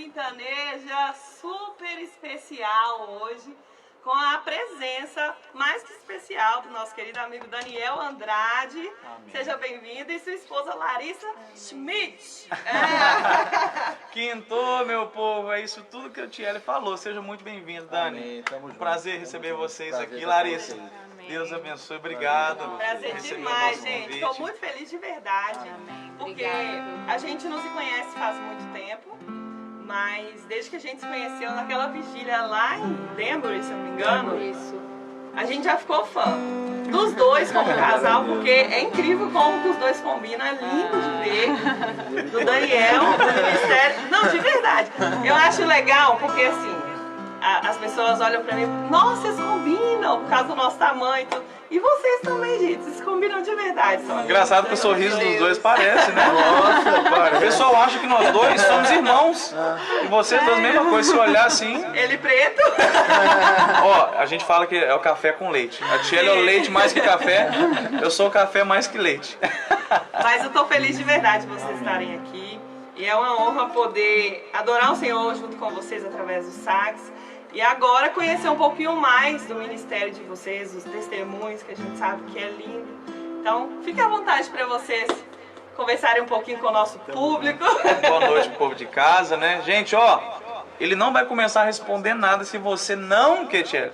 Quintaneja super especial hoje, com a presença mais que especial do nosso querido amigo Daniel Andrade. Amém. Seja bem-vindo, e sua esposa Larissa Schmidt. Quintou, meu povo, é isso tudo que a Tiele falou. Seja muito bem-vindo, Dani. Amém. Tamo junto. Prazer receber vocês Prazer aqui, Larissa. Amém. Deus abençoe, obrigado. Prazer demais, gente. Estou muito feliz de verdade. Amém. Porque a gente não se conhece faz muito tempo, mas desde que a gente se conheceu naquela vigília lá em Denver, se eu não me engano, Isso. a gente já ficou fã dos dois como casal, porque é incrível como que os dois combinam, é lindo de ver, do Daniel, do ministério. Não, de verdade. Eu acho legal porque assim, as pessoas olham pra mim, nossa, vocês combinam por causa do nosso tamanho e tudo. E vocês também, gente, vocês combinam de verdade. Engraçado que o sorriso dos dois parece, né? Nossa, O pessoal acha que nós dois somos irmãos. E vocês dois, mesma coisa, se olhar assim. Ele preto. Ó, a gente fala que é o café com leite. A Tiele é o leite mais que café, eu sou o café mais que leite. Mas eu tô feliz de verdade de vocês estarem aqui. E é uma honra poder adorar o Senhor junto com vocês através do sax. E agora conhecer um pouquinho mais do ministério de vocês, os testemunhos que a gente sabe que é lindo. Então, fique à vontade para vocês conversarem um pouquinho com o nosso público. Boa noite pro povo de casa, né? Gente, ó, ele não vai começar a responder nada se você não, Tiele,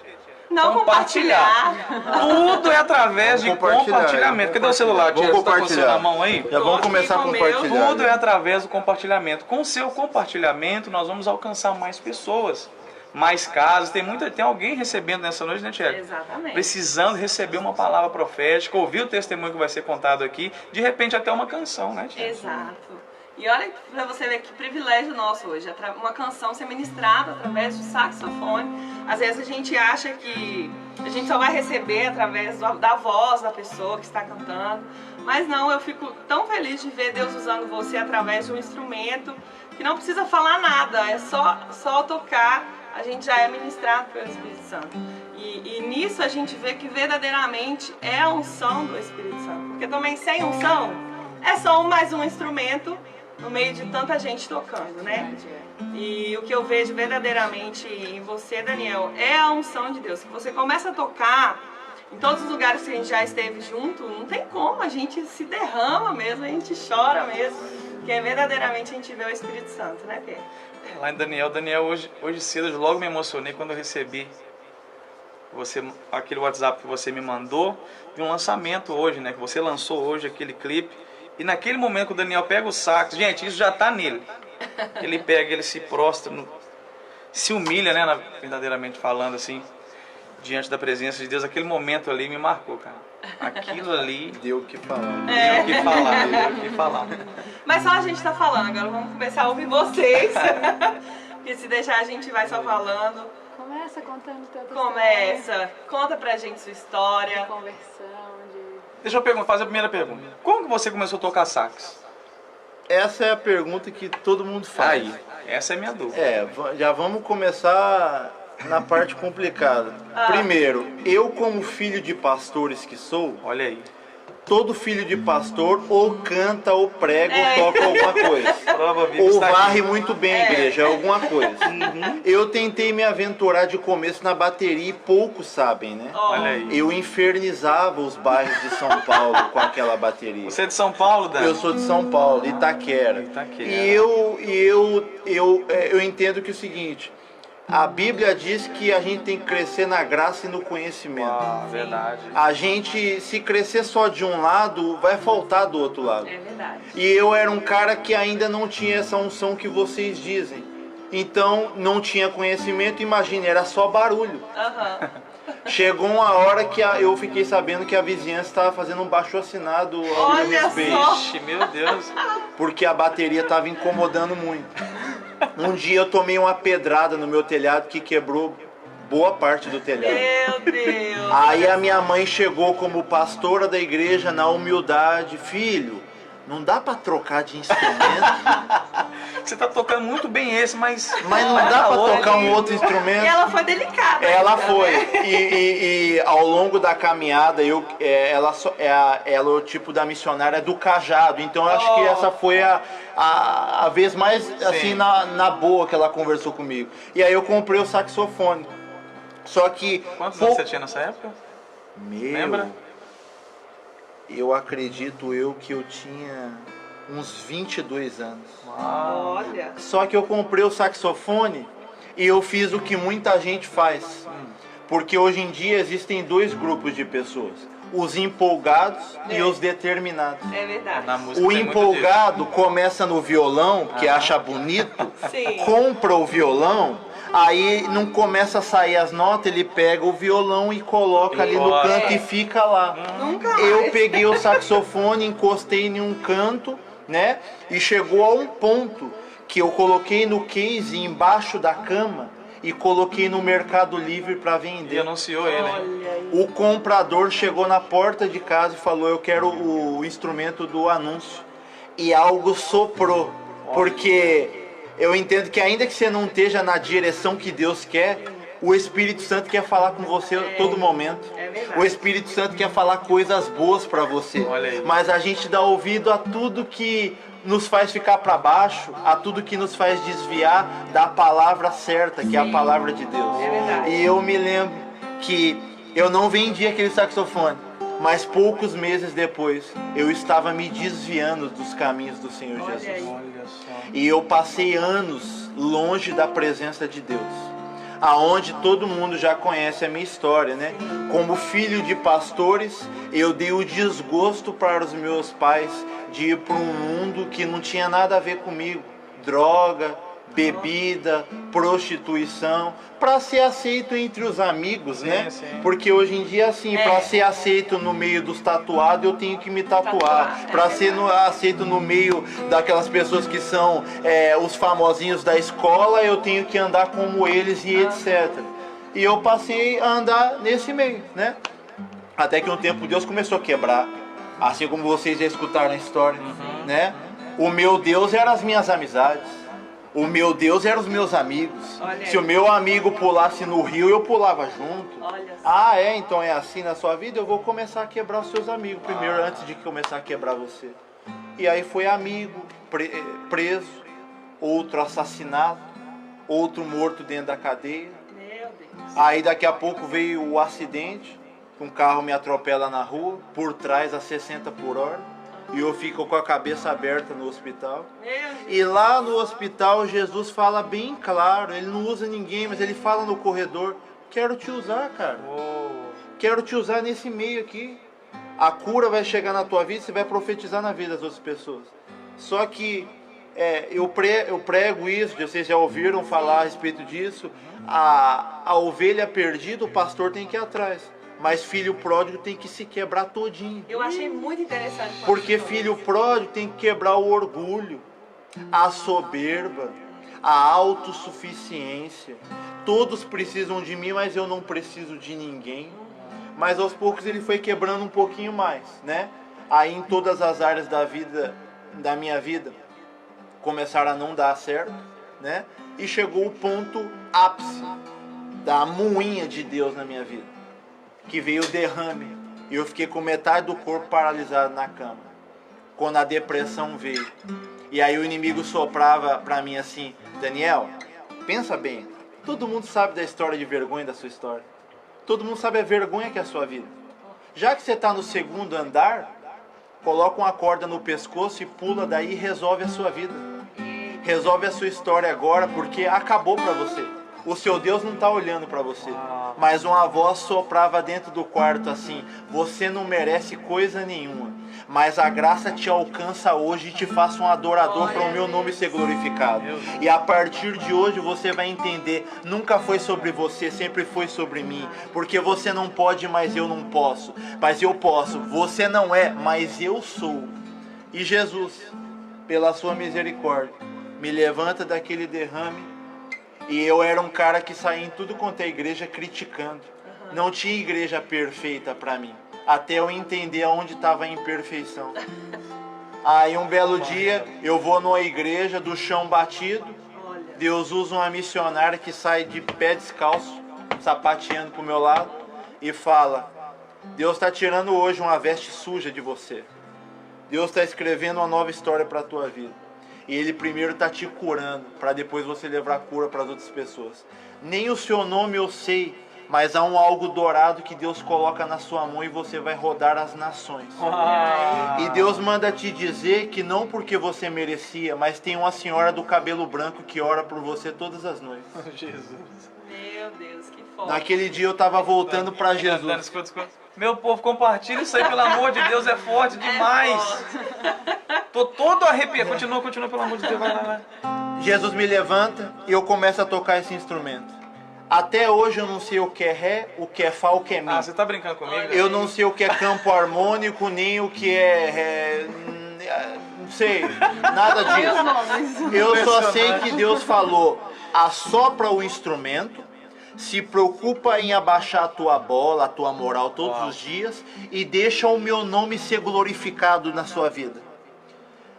não compartilhar. Tudo é através de compartilhamento. Cadê o celular, Tiele? Você tá com o seu na mão aí? Já vamos começar a compartilhar. Tudo é através do compartilhamento. Com o seu compartilhamento, nós vamos alcançar mais pessoas. Mais casos, tem alguém recebendo nessa noite, né, Tiele? Exatamente. Precisando receber uma palavra profética, ouvir o testemunho que vai ser contado aqui, de repente até uma canção, né, Tiele? Exato. E olha pra você ver que privilégio nosso hoje, uma canção ser ministrada através do saxofone. Às vezes a gente acha que a gente só vai receber através da voz da pessoa que está cantando, mas não, eu fico tão feliz de ver Deus usando você através de um instrumento que não precisa falar nada, é só tocar. A gente já é ministrado pelo Espírito Santo. E nisso a gente vê que verdadeiramente é a unção do Espírito Santo. Porque também sem unção é só mais um instrumento no meio de tanta gente tocando, né? E o que eu vejo verdadeiramente em você, Daniel, é a unção de Deus. Que você começa a tocar em todos os lugares que a gente já esteve junto, não tem como, a gente se derrama mesmo, a gente chora mesmo. Porque verdadeiramente a gente vê o Espírito Santo, né, Pedro? Lá em Daniel, hoje cedo eu logo me emocionei quando eu recebi aquele WhatsApp que você me mandou de um lançamento hoje, né? Que você lançou hoje aquele clipe. E naquele momento que o Daniel pega o sax, gente, isso já tá nele. Ele pega, ele se prostra, se humilha, né? Verdadeiramente falando assim, diante da presença de Deus. Aquele momento ali me marcou, cara. Aquilo ali deu o que falar. Deu o que falar, deu o que falar. Mas só a gente tá falando, agora vamos começar a ouvir vocês. Porque se deixar a gente vai só falando. Começa contando teu Começa, conta pra gente sua história. De conversão, Deixa eu fazer a primeira pergunta. Como que você começou a tocar sax? Essa é a pergunta que todo mundo faz. Aí, essa é a minha dúvida. Já vamos começar na parte complicada. Primeiro, eu como filho de pastores que sou, olha aí, todo filho de pastor ou canta, ou prega, ou toca alguma coisa. Ou varre muito bem a igreja, alguma coisa. Eu tentei me aventurar de começo na bateria e poucos sabem, né? Olha aí. Eu infernizava os bairros de São Paulo com aquela bateria. Você é de São Paulo, Dan? Eu sou de São Paulo, Itaquera. E eu entendo que é o seguinte, a Bíblia diz que a gente tem que crescer na graça e no conhecimento. Verdade. A gente, se crescer só de um lado, vai faltar do outro lado. É verdade. E eu era um cara que ainda não tinha essa unção que vocês dizem. Então, não tinha conhecimento, imagina, era só barulho. Chegou uma hora que eu fiquei sabendo que a vizinhança estava fazendo um baixo-assinado ao meu respeito. Ixi, meu Deus. Porque a bateria estava incomodando muito. Um dia eu tomei uma pedrada no meu telhado que quebrou boa parte do telhado. Meu Deus! Aí a minha mãe chegou como pastora da igreja na humildade. Filho, não dá pra trocar de instrumento? você tá tocando muito bem esse, mas... Mas não dá pra tocar um outro instrumento. E ela foi delicada. Ela ainda, foi. né? E ao longo da caminhada, ela o tipo da missionária do cajado. Então eu acho que essa foi a vez mais assim na boa que ela conversou comigo. E aí eu comprei o saxofone. Só que. Quantos anos você tinha nessa época? Lembra? Eu acredito que eu tinha uns 22 anos. Olha. Só que eu comprei o saxofone e eu fiz o que muita gente faz. Porque hoje em dia existem dois grupos de pessoas: os empolgados e os determinados. É verdade. Na música O tem muito empolgado começa no violão, que acha bonito, Sim. compra o violão, aí não começa a sair as notas, ele pega o violão e coloca ali no coloca. canto e fica lá. Nunca mais. Eu peguei o saxofone, encostei em um canto, né? E chegou a um ponto que eu coloquei no case embaixo da cama e coloquei no Mercado Livre para E vender. anunciou ele, hein? Olha aí. O comprador chegou na porta de casa e falou: eu quero o instrumento do anúncio. E algo soprou, porque eu entendo que ainda que você não esteja na direção que Deus quer, o Espírito Santo quer falar com você a todo momento. É verdade. O Espírito Santo quer falar coisas boas para você. Olha aí. Mas a gente dá ouvido a tudo que nos faz ficar para baixo, a tudo que nos faz desviar da palavra certa, que é a palavra de Deus. É verdade. E eu me lembro que eu não vendi aquele saxofone, mas poucos meses depois eu estava me desviando dos caminhos do Senhor Olha Jesus. aí. Olha só. E eu passei anos longe da presença de Deus, aonde todo mundo já conhece a minha história, né? Como filho de pastores, eu dei o desgosto para os meus pais de ir para um mundo que não tinha nada a ver comigo. Droga, bebida, prostituição, para ser aceito entre os amigos, né? sim. Porque hoje em dia, assim, para ser aceito no meio dos tatuados, eu tenho que me tatuar. Tatuar, Para é ser aceito no meio daquelas pessoas que são os famosinhos da escola, eu tenho que andar como eles e etc. E eu passei a andar nesse meio, né? Até que um tempo Deus começou a quebrar. Assim como vocês já escutaram a história, né? O meu Deus eram as minhas amizades. O meu Deus eram os meus amigos. Olha Se aí. o meu amigo pulasse no rio, eu pulava junto. Olha só. Ah, então é assim na sua vida? Eu vou começar a quebrar os seus amigos primeiro, antes de começar a quebrar você. E aí foi amigo preso, outro assassinado, outro morto dentro da cadeia. Meu Deus. Aí daqui a pouco veio o acidente, um carro me atropela na rua, por trás a 60 por hora, e eu fico com a cabeça aberta no hospital. Meu Deus. E lá no hospital Jesus fala bem claro, ele não usa ninguém, mas ele fala no corredor: quero te usar, cara. Quero te usar nesse meio aqui. A cura vai chegar na tua vida, você vai profetizar na vida das outras pessoas. Só que eu prego isso, vocês já ouviram falar a respeito disso. A ovelha perdida, o pastor tem que ir atrás. Mas filho pródigo tem que se quebrar todinho. Eu achei muito interessante. quando Porque você falou filho isso. pródigo tem que quebrar o orgulho, a soberba, a autossuficiência. Todos precisam de mim, mas eu não preciso de ninguém. Mas aos poucos ele foi quebrando um pouquinho mais, né? Aí em todas as áreas da minha vida, começaram a não dar certo, né? E chegou o ponto ápice da moinha de Deus na minha vida, que veio o derrame, e eu fiquei com metade do corpo paralisado na cama, quando a depressão veio. E aí o inimigo soprava pra mim assim: Daniel, pensa bem, todo mundo sabe da história de vergonha da sua história, todo mundo sabe a vergonha que é a sua vida. Já que você está no segundo andar, coloca uma corda no pescoço e pula daí e resolve a sua vida. Resolve a sua história agora, porque acabou pra você. O seu Deus não está olhando para você. Mas uma voz soprava dentro do quarto assim: você não merece coisa nenhuma, mas a graça te alcança hoje e te faça um adorador para o meu nome ser glorificado. E a partir de hoje você vai entender: nunca foi sobre você, sempre foi sobre mim. Porque você não pode, mas eu não posso. Mas eu posso. Você não é, mas eu sou. E Jesus, pela sua misericórdia, me levanta daquele derrame. E eu era um cara que saía em tudo quanto é igreja criticando. Não tinha igreja perfeita pra mim, até eu entender aonde estava a imperfeição. Aí um belo dia eu vou numa igreja do chão batido. Olha. Deus usa uma missionária que sai de pé descalço, sapateando pro meu lado e fala: Deus está tirando hoje uma veste suja de você. Deus está escrevendo uma nova história para a tua vida. E Ele primeiro está te curando, para depois você levar a cura para as outras pessoas. Nem o seu nome eu sei, mas há um algo dourado que Deus coloca na sua mão e você vai rodar as nações. E Deus manda te dizer que não porque você merecia, mas tem uma senhora do cabelo branco que ora por você todas as noites. Jesus. Meu Deus, que forte. Naquele dia eu estava voltando para Dani, Jesus. escuta. Meu povo, compartilha isso aí, pelo amor de Deus, é forte demais. Tô todo arrepiado. Continua, pelo amor de Deus, vai. Jesus me levanta e eu começo a tocar esse instrumento. Até hoje eu não sei o que é ré, o que é fá, o que é mi. Ah, você tá brincando comigo? Eu não sei o que é campo harmônico, nem o que é... não sei, nada disso. Eu só sei que Deus falou: assopra o instrumento, se preocupa em abaixar a tua bola, a tua moral todos os dias e deixa o meu nome ser glorificado na sua vida.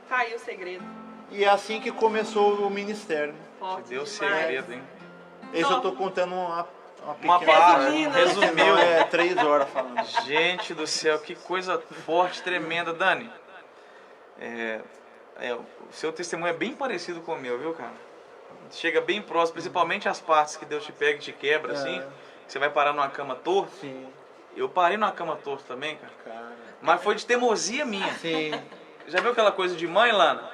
Tá aí o segredo. E é assim que começou o ministério. Forte Deu demais. segredo, hein? Esse eu tô contando uma Uma pequena... parte, Resumindo. resumiu. É 3 horas falando. Gente do céu, que coisa forte, tremenda. Dani, o seu testemunho é bem parecido com o meu, viu, cara? Chega bem próximo, principalmente as partes que Deus te pega e te quebra, assim. Que você vai parar numa cama torta. Sim, Eu parei numa cama torta também, cara. cara. Mas foi de teimosia minha. Sim. Já viu aquela coisa de mãe, Lana?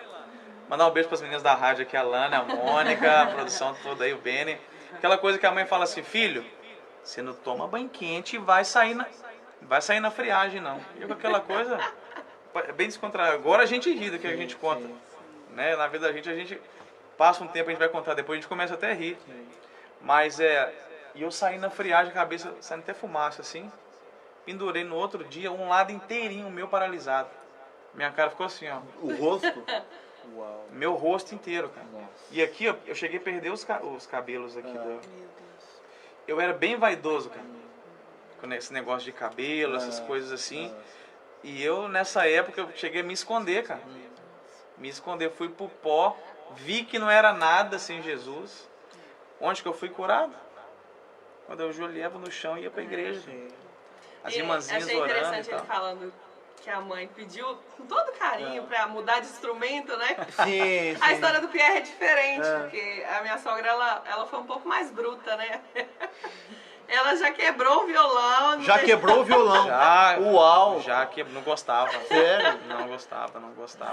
Mandar um beijo para as meninas da rádio aqui, a Lana, a Mônica, a produção toda aí, o Beni. Aquela coisa que a mãe fala assim: filho, você não toma banho quente e vai sair na friagem, não. E com aquela coisa, é bem descontraído. Agora a gente ri do que a gente conta. Né? Na vida da gente, a gente passa um tempo, a gente vai contar depois, a gente começa até a rir. Mas e eu saí na friagem, a cabeça saindo até fumaça assim. Pendurei no outro dia, um lado inteirinho meu paralisado. Minha cara ficou assim, ó. O rosto? Uau. Meu rosto inteiro, cara. Nossa. E aqui, ó, eu cheguei a perder os cabelos aqui. Eu era bem vaidoso, cara. Com esse negócio de cabelo, essas coisas assim. E eu, nessa época, eu cheguei a me esconder, cara. Me esconder, fui pro pó. Vi que não era nada sem Jesus. Onde que eu fui curado? Quando eu joelhava no chão e ia pra igreja. As E irmãzinhas achei orando e interessante tal. ele falando que a mãe pediu com todo carinho pra mudar de instrumento, né? Sim, A sim. história do Pierre é diferente, porque a minha sogra, ela foi um pouco mais bruta, né? Ela já quebrou o violão. não Já deixou- quebrou o violão. Já, Uau. já que não gostava. Sério? Não gostava.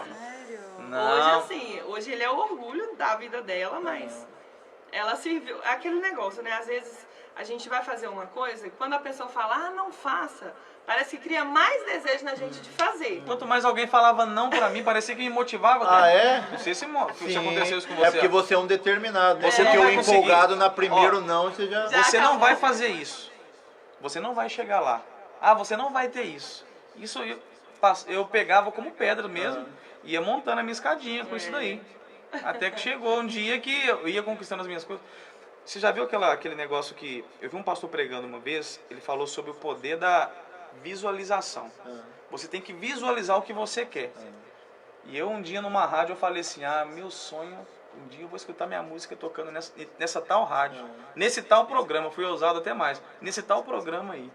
Sério? Não. Hoje ele é o orgulho da vida dela, mas ela serviu. Aquele negócio, né? Às vezes a gente vai fazer uma coisa e quando a pessoa fala, não faça, parece que cria mais desejo na gente de fazer. Quanto mais alguém falava não pra mim, parecia que me motivava. Ah, cara. é? Não sei se Sim. aconteceu isso com você. É porque você é um determinado. Né? Você Porque não o vai conseguir. empolgado na primeiro Ó, não, você já... Você não acabou. vai fazer isso. Você não vai chegar lá. Você não vai ter isso. Isso eu pegava como pedra mesmo. Ia montando a minha escadinha com isso daí. Até que chegou um dia que eu ia conquistando as minhas coisas. Você já viu aquele negócio que... Eu vi um pastor pregando uma vez, ele falou sobre o poder da visualização. Você tem que visualizar o que você quer. E eu um dia numa rádio eu falei assim, meu sonho, um dia eu vou escutar minha música tocando nessa tal rádio. Nesse tal programa, fui ousado até mais. Nesse tal programa aí.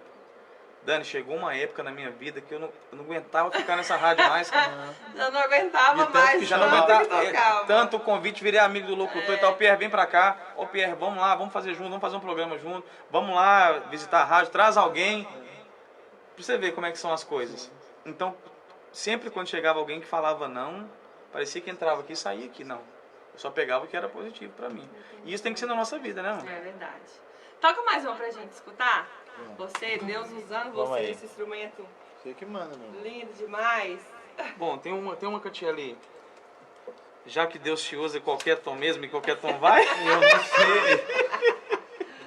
Dani, chegou uma época na minha vida que eu não aguentava ficar nessa rádio mais, cara. Já não aguentava De tanto mais, que Já não tanto aguentava. que tocava. Tanto o convite, virei amigo do locutor e tal. Pierre, vem pra cá. Ô Pierre, vamos lá, vamos fazer junto, vamos fazer um programa junto. Vamos lá visitar a rádio, traz alguém. Pra você ver como é que são as coisas. Então, sempre quando chegava alguém que falava não, parecia que entrava aqui e saía aqui. Não. Eu só pegava o que era positivo pra mim. E isso tem que ser na nossa vida, né, mano? É verdade. Toca mais uma pra gente escutar. Você, Deus usando Vamos você aí. nesse instrumento Você que manda, meu. lindo demais. Bom, tem uma cantinha ali. Já que Deus te usa, qualquer tom mesmo e qualquer tom vai. Eu não sei.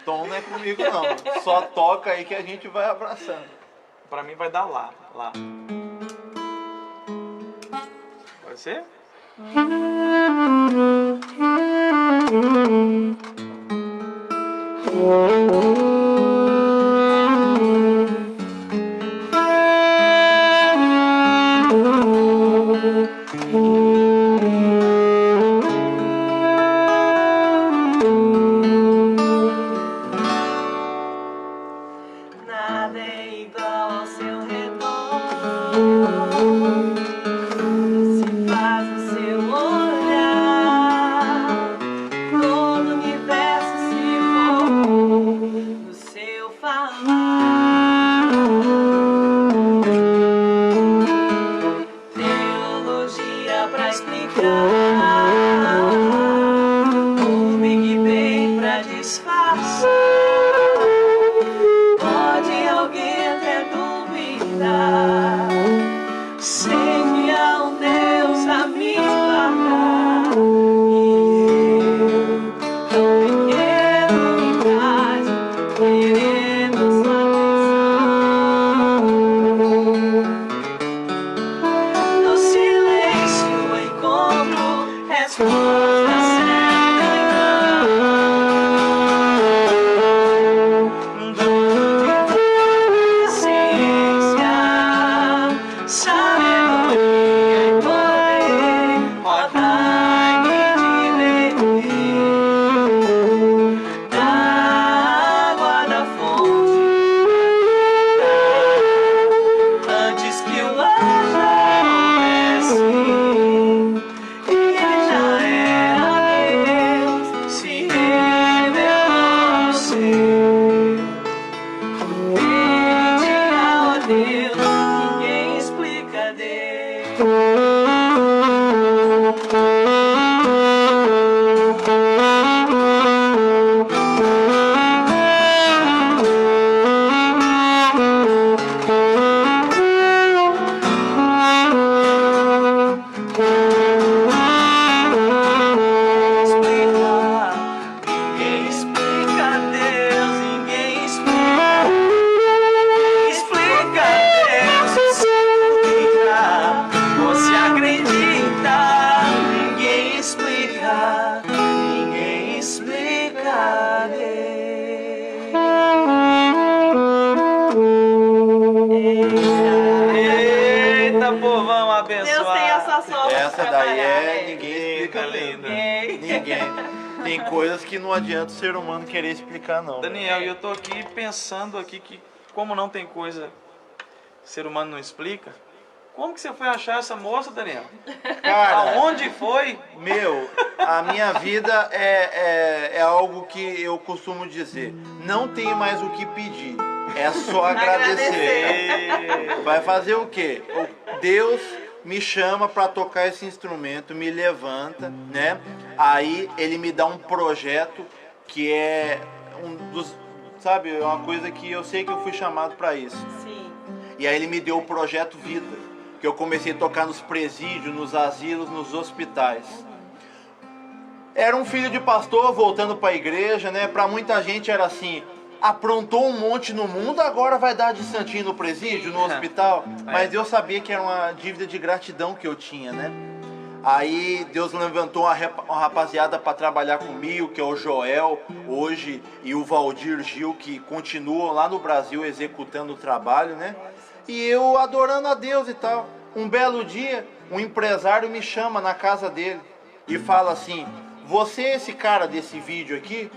Tom não é comigo, não. Só toca aí que a gente vai abraçando. Pra mim vai dar lá. Pode ser? ninguém. Tem coisas que não adianta o ser humano querer explicar, não. Daniel, e eu tô aqui pensando aqui que como não tem coisa que o ser humano não explica, como que você foi achar essa moça, Daniel? Cara, Aonde foi? meu, a minha vida é algo que eu costumo dizer. Não tem mais o que pedir. É só agradecer. Vai fazer o quê? Deus me chama para tocar esse instrumento, me levanta, né? Aí ele me dá um projeto que é um dos, sabe, é uma coisa que eu sei que eu fui chamado para isso. Sim. E aí ele me deu o projeto Vida, que eu comecei a tocar nos presídios, nos asilos, nos hospitais. Era um filho de pastor voltando para a igreja, né? Para muita gente era assim, aprontou um monte no mundo, agora vai dar de santinho no presídio, no hospital. Mas eu sabia que era uma dívida de gratidão que eu tinha, né? Aí Deus levantou uma rapaziada para trabalhar comigo, que é o Joel hoje e o Valdir Gil, que continuam lá no Brasil executando o trabalho, né? E eu adorando a Deus e tal. Um belo dia, um empresário me chama na casa dele e fala assim, você é esse cara desse vídeo aqui?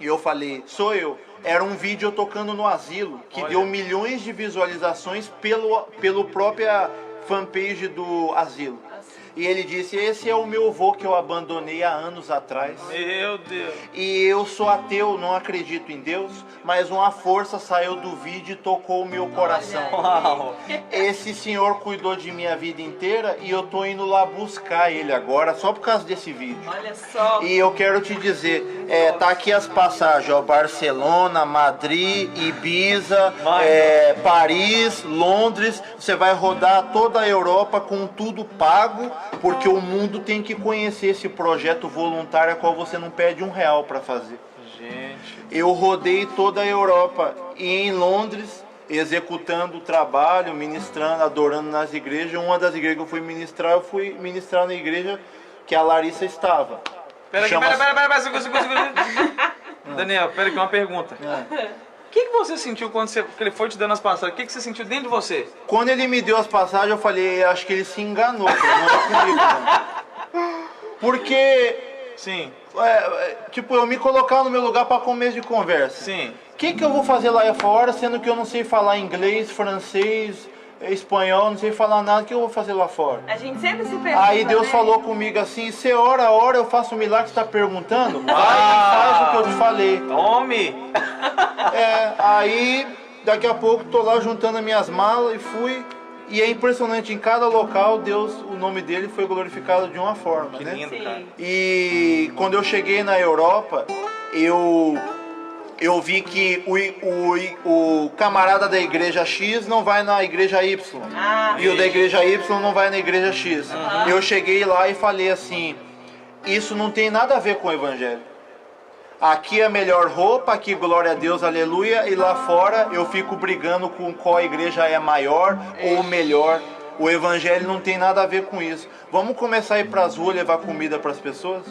E eu falei, sou eu. Era um vídeo eu tocando no asilo, que deu milhões de visualizações pelo própria fanpage do asilo. E ele disse, esse é o meu avô que eu abandonei há anos atrás. Meu Deus. E eu sou ateu, não acredito em Deus, mas uma força saiu do vídeo e tocou o meu coração. Uau. Esse senhor cuidou de minha vida inteira e eu tô indo lá buscar ele agora, só por causa desse vídeo. Olha só. E eu quero te dizer, tá aqui as passagens, ó, Barcelona, Madrid, Ibiza, Paris, Londres. Você vai rodar toda a Europa com tudo pago, porque o mundo tem que conhecer esse projeto voluntário, a qual você não pede R$1 para fazer. Gente. Eu rodei toda a Europa e em Londres, executando o trabalho, ministrando, adorando nas igrejas. Uma das igrejas que eu fui ministrar na igreja que a Larissa estava. Pera, segura. Daniel, pera aqui, uma pergunta. O que você sentiu quando ele foi te dando as passagens? O que você sentiu dentro de você? Quando ele me deu as passagens, eu falei, acho que ele se enganou, que ele não é comigo, não. Porque, Sim. tipo, eu me colocar no meu lugar para começo de conversa. Sim. O que eu vou fazer lá fora, sendo que eu não sei falar inglês, francês, espanhol, não sei falar nada, o que eu vou fazer lá fora? A gente sempre se pergunta, Aí Deus né? falou comigo assim, você ora, eu faço um milagre, você está perguntando? Vai e faz o que eu te falei. Tome! Aí daqui a pouco tô lá juntando as minhas malas e fui. E é impressionante, em cada local Deus, o nome dele foi glorificado de uma forma, Que né? lindo, cara. E quando eu cheguei na Europa, eu vi que o camarada da igreja X não vai na igreja Y. E o da igreja Y não vai na igreja X. Eu cheguei lá e falei assim, isso não tem nada a ver com o evangelho. Aqui é a melhor roupa, aqui glória a Deus, aleluia, e lá fora eu fico brigando com qual igreja é maior ou melhor. O evangelho não tem nada a ver com isso. Vamos começar a ir para as ruas levar comida para as pessoas?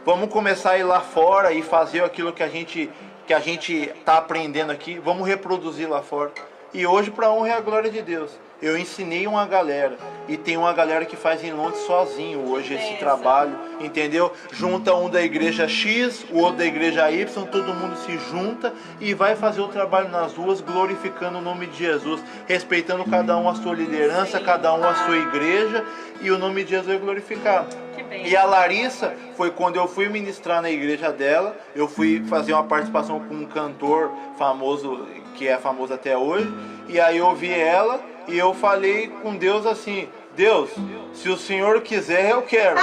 Vamos começar a ir lá fora e fazer aquilo que a gente está aprendendo aqui? Vamos reproduzir lá fora. E hoje, para a honra e a glória de Deus, eu ensinei uma galera, e tem uma galera que faz em Londres sozinho hoje esse trabalho, entendeu? Junta um da igreja X, o outro da igreja Y, todo mundo se junta e vai fazer o trabalho nas ruas, glorificando o nome de Jesus, respeitando cada um a sua liderança, cada um a sua igreja, e o nome de Jesus é glorificado. E a Larissa, foi quando eu fui ministrar na igreja dela, eu fui fazer uma participação com um cantor famoso, que é famoso até hoje, e aí eu vi ela, e eu falei com Deus assim, Deus, se o Senhor quiser, eu quero.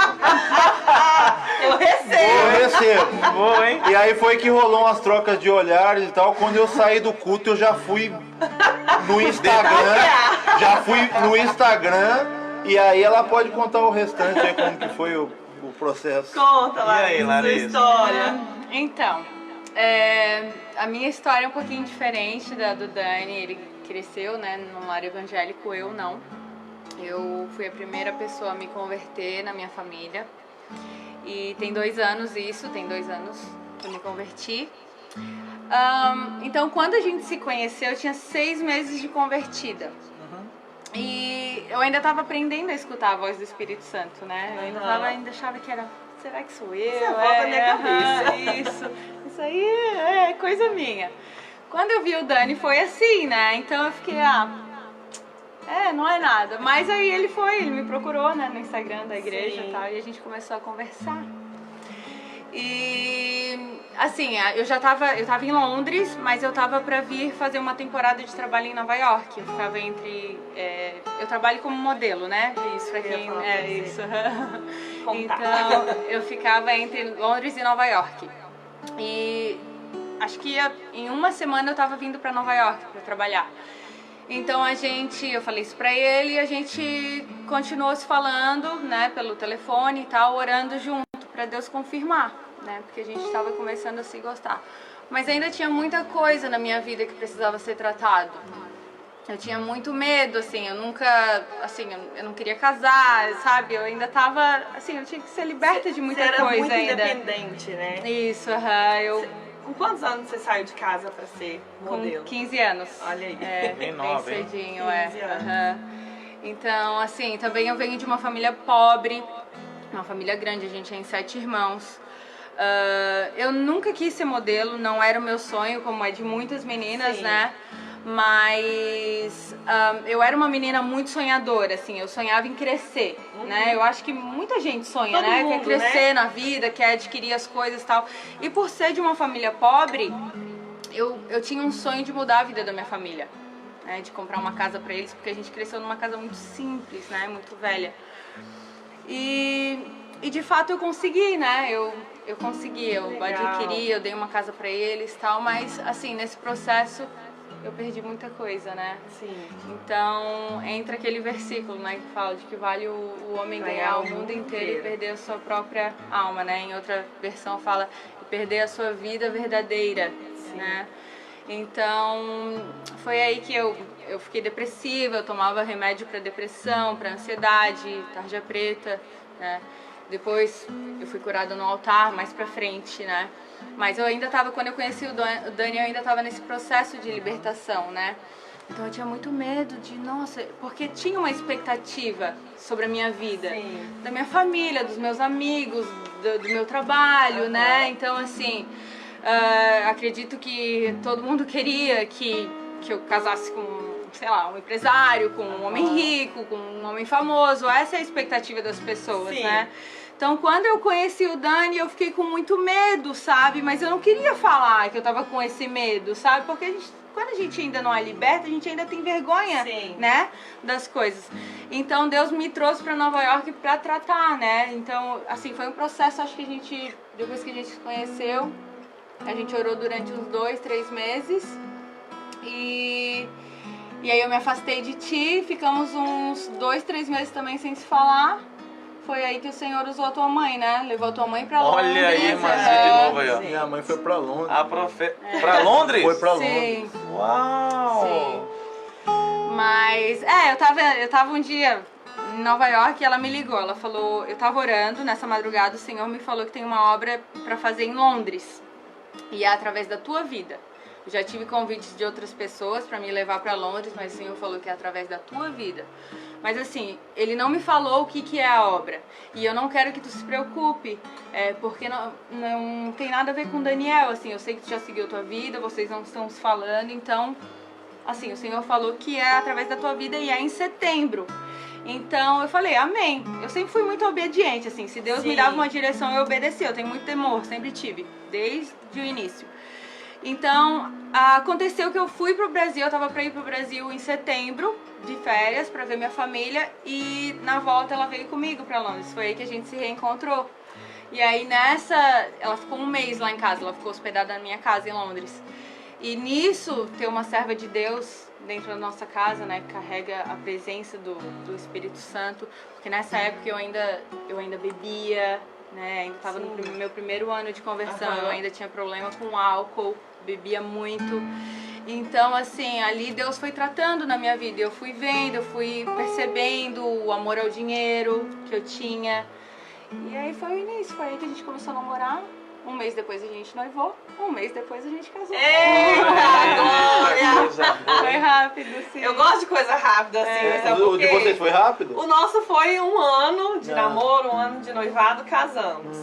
Eu recebo. Eu recebo. Boa, hein? E aí foi que rolou umas trocas de olhares e tal. Quando eu saí do culto, eu já fui no Instagram. E aí ela pode contar o restante aí, como que foi o processo. Conta, E aí, Larissa, sua Larissa? história. Então, a minha história é um pouquinho diferente da do Dani. Ele cresceu, né, num lar evangélico, eu não. Eu fui a primeira pessoa a me converter na minha família. E tem 2 anos isso, tem 2 anos que eu me converti. Então, quando a gente se conheceu, eu tinha 6 meses de convertida. E eu ainda estava aprendendo a escutar a voz do Espírito Santo, né? Eu ainda achava que era será que sou eu? Isso é voz da minha cabeça. Isso aí é coisa minha. Quando eu vi o Dani foi assim, né? Então eu fiquei, não é nada. Mas aí ele me procurou, né, no Instagram da igreja e tal, e a gente começou a conversar. E assim, eu tava em Londres, mas eu tava pra vir fazer uma temporada de trabalho em Nova York. Eu ficava eu trabalho como modelo, né? Isso, pra quem isso. Contar. Então, eu ficava entre Londres e Nova York. E acho que em uma semana eu tava vindo pra Nova York pra trabalhar. Então eu falei isso pra ele e a gente continuou se falando, né, pelo telefone e tal, orando junto pra Deus confirmar, né, porque a gente tava começando a se gostar. Mas ainda tinha muita coisa na minha vida que precisava ser tratado. Eu tinha muito medo, assim, eu não queria casar, sabe? Eu ainda tava, assim, eu tinha que ser liberta de muita coisa ainda. Você era muito independente, né? Isso, Com quantos anos você saiu de casa pra ser modelo? Com 15 anos. Olha aí. Bem nova, bem hein? cedinho, 15 anos. Então, assim, também eu venho de uma família pobre, uma família grande, a gente é em 7 irmãos. Eu nunca quis ser modelo, não era o meu sonho, como é de muitas meninas, né? Mas eu era uma menina muito sonhadora, assim, eu sonhava em crescer, né? Eu acho que muita gente sonha, Todo né? mundo, Quer crescer, né? na vida, quer adquirir as coisas e tal. E por ser de uma família pobre, eu tinha um sonho de mudar a vida da minha família, né? De comprar uma casa pra eles, porque a gente cresceu numa casa muito simples, né? Muito velha. E de fato eu consegui, né? Eu consegui, eu Legal. adquiri, eu dei uma casa pra eles e tal, mas assim, nesse processo eu perdi muita coisa, né? Sim. Então entra aquele versículo, né, que fala de que vale o homem ganhar o mundo inteiro e perder a sua própria alma, né? Em outra versão fala e perder a sua vida verdadeira, né? Então foi aí que eu fiquei depressiva, eu tomava remédio para depressão, para ansiedade, tarja preta, né? Depois eu fui curada no altar, mais pra frente, né? Mas eu ainda tava, quando eu conheci o Dani, eu ainda tava nesse processo de libertação, né? Então eu tinha muito medo de, nossa, porque tinha uma expectativa sobre a minha vida, da minha família, dos meus amigos, do meu trabalho, né? Então assim, acredito que todo mundo queria que eu casasse com, sei lá, um empresário, com um homem rico, com um homem famoso. Essa é a expectativa das pessoas, né? Então, quando eu conheci o Dani, eu fiquei com muito medo, sabe? Mas eu não queria falar que eu tava com esse medo, sabe? Porque quando a gente ainda não é liberta, a gente ainda tem vergonha, né? Das coisas. Então, Deus me trouxe pra Nova York pra tratar, né? Então, assim, foi um processo, acho que depois que a gente se conheceu, a gente orou durante uns 2, 3 meses. E aí eu me afastei de ti, ficamos uns 2, 3 meses também sem se falar. Foi aí que o Senhor usou a tua mãe, né? Levou a tua mãe pra Londres. Olha aí, irmãzinha de novo aí, ó. Minha mãe foi pra Londres. Pra Londres? Foi pra Sim. Londres. Uau! Sim. Mas, eu tava um dia em Nova York e ela me ligou. Ela falou, eu tava orando nessa madrugada, o Senhor me falou que tem uma obra pra fazer em Londres. E é através da tua vida. Eu já tive convites de outras pessoas pra me levar pra Londres, mas o Senhor falou que é através da tua vida. Mas assim, ele não me falou o que é a obra. E eu não quero que tu se preocupe, porque não tem nada a ver com Daniel, assim, eu sei que tu já seguiu a tua vida, vocês não estão se falando, então, assim, o Senhor falou que é através da tua vida e é em setembro. Então eu falei, amém. Eu sempre fui muito obediente, assim, se Deus me dava uma direção, eu obedeci, eu tenho muito temor, sempre tive, desde o início. Então, aconteceu que eu fui pro Brasil, eu tava pra ir pro Brasil em setembro, de férias, pra ver minha família, e na volta ela veio comigo pra Londres, foi aí que a gente se reencontrou. E aí ela ficou um mês lá em casa, ela ficou hospedada na minha casa em Londres. E nisso, ter uma serva de Deus dentro da nossa casa, né, carrega a presença do Espírito Santo, porque nessa época eu ainda bebia, né, ainda estava no meu primeiro ano de conversão, eu ainda tinha problema com álcool, bebia muito. Então, assim, ali Deus foi tratando na minha vida, eu fui vendo, eu fui percebendo o amor ao dinheiro que eu tinha. E aí foi o início, foi aí que a gente começou a namorar. Um mês depois a gente noivou, um mês depois a gente casou. Eita, Glória! Coisa boa. Foi rápido, sim. Eu gosto de coisa rápida, assim. sabe O por de quê? vocês foi rápido? O nosso foi 1 ano de Ah. namoro, 1 ano de noivado, casamos.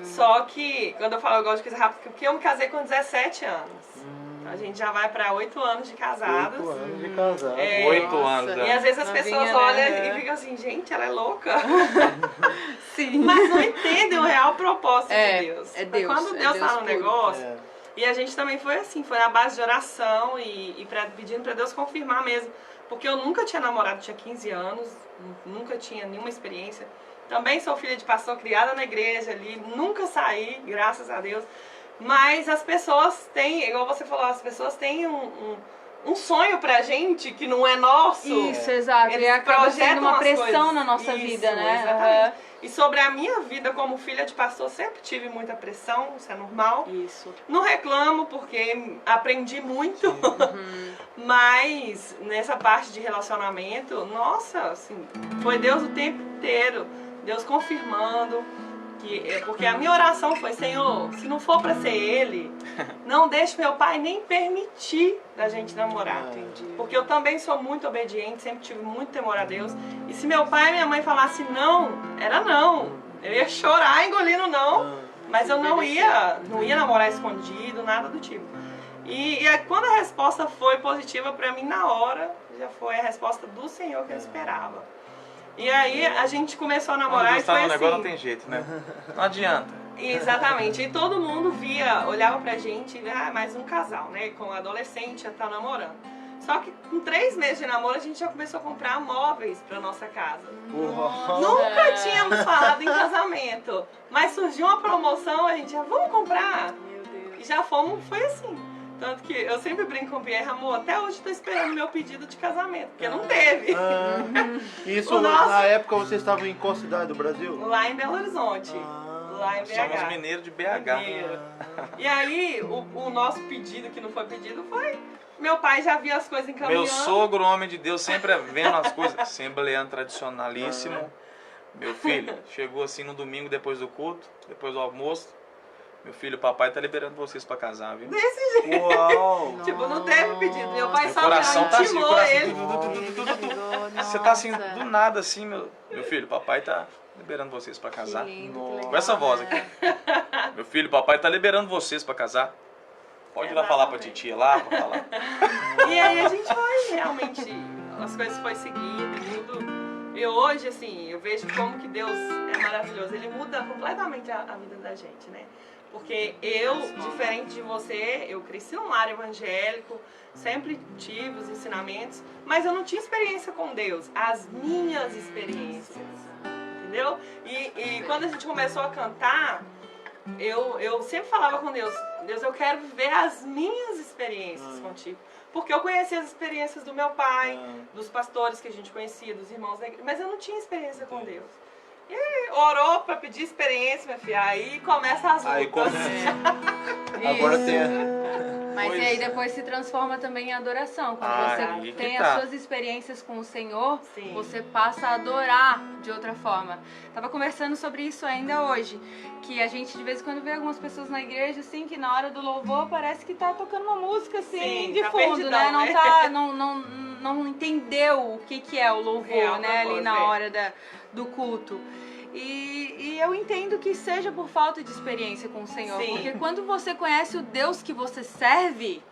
Só que, quando eu falo eu gosto de coisa rápida, porque eu me casei com 17 anos. Então a gente já vai pra 8 anos de casados. 8 anos de casado. É. 8 Nossa. anos. E às vezes as Novinha, pessoas né? olham É. e ficam assim, gente, ela é louca. Sim. Mas não entendem o real propósito É, de Deus. é Deus, Quando é Deus Deus tá no puro. negócio, É. e a gente também foi assim, foi na base de oração e pedindo pra Deus confirmar mesmo. Porque eu nunca tinha namorado, tinha 15 anos, nunca tinha nenhuma experiência. Também sou filha de pastor, criada na igreja ali, nunca saí, graças a Deus. Mas as pessoas têm, igual você falou, as pessoas têm um sonho pra gente que não é nosso. Isso, exato. Eles E acaba sendo projetam uma as pressão coisas. na nossa Isso, vida, né? Exatamente. E sobre a minha vida como filha de pastor, sempre tive muita pressão, isso é normal. Isso. Não reclamo porque aprendi muito, mas nessa parte de relacionamento, nossa, assim, foi Deus o tempo inteiro, Deus confirmando. Porque a minha oração foi, Senhor, se não for pra ser ele, não deixe meu pai nem permitir da gente namorar. Entendi. Porque eu também sou muito obediente, sempre tive muito temor a Deus. E se meu pai e minha mãe falassem não, era não. Eu ia chorar engolindo não, mas eu não ia namorar escondido, nada do tipo. E quando a resposta foi positiva pra mim na hora, já foi a resposta do Senhor que eu esperava. E aí a gente começou a namorar e Quando Deus tá foi no negócio não assim. tem jeito, né? Não adianta. Exatamente. E todo mundo via, olhava pra gente e via, mais um casal, né? Com adolescente já tá namorando. Só que com 3 meses de namoro a gente já começou a comprar móveis pra nossa casa. Nunca tínhamos falado em casamento. Mas surgiu uma promoção, a gente já, vamos comprar? Meu Deus. E já fomos, foi assim. Tanto que eu sempre brinco com o Pierre, amor, até hoje tô esperando meu pedido de casamento, porque não teve. Isso, O nosso- na época vocês estavam em qual cidade do Brasil? Lá em Belo Horizonte. Lá em BH. Somos mineiros de BH. Mineiro. E aí, o nosso pedido, que não foi pedido, foi... Meu pai já via as coisas encaminhando. Meu sogro, homem de Deus, sempre vendo as coisas. Assembleano tradicionalíssimo. Meu filho, chegou assim no domingo depois do culto, depois do almoço. Meu filho, o papai tá liberando vocês pra casar, viu? Desse jeito. Uau! Tipo, não teve pedido. Meu pai Meu só coração tá assim, intimou coração ele. Você tá assim, do nada assim, meu filho, papai tá liberando vocês pra casar. Com essa voz aqui. Meu filho, papai tá liberando vocês pra casar. Pode ir lá falar pra titia lá, pra falar. E aí a gente foi, realmente, as coisas foi seguindo e tudo. E hoje, assim, eu vejo como que Deus é maravilhoso. Ele muda completamente a vida da gente, né? Porque eu, diferente de você, eu cresci num lar evangélico, sempre tive os ensinamentos, mas eu não tinha experiência com Deus, as minhas experiências, entendeu? E quando a gente começou a cantar, eu sempre falava com Deus, Deus, eu quero viver as minhas experiências contigo. Porque eu conhecia as experiências do meu pai, dos pastores que a gente conhecia, dos irmãos da igreja, mas eu não tinha experiência com Deus. E aí, orou pra pedir experiência, minha filha, aí começa as lutas. Aí começa. Agora tem. Mas Pois e aí é. depois se transforma também em adoração. Quando Aí você que tem tá. as suas experiências com o Senhor, Sim. você passa a adorar de outra forma. Tava conversando sobre isso ainda hoje, que a gente de vez em quando vê algumas pessoas na igreja assim que na hora do louvor parece que tá tocando uma música assim Sim, de tá fundo, perdidão, né? Não né? tá, não entendeu o que é o louvor, Real né? Ali propósito, na é. hora do culto. E eu entendo que seja por falta de experiência com o Senhor, Sim. porque quando você conhece o Deus que você serve,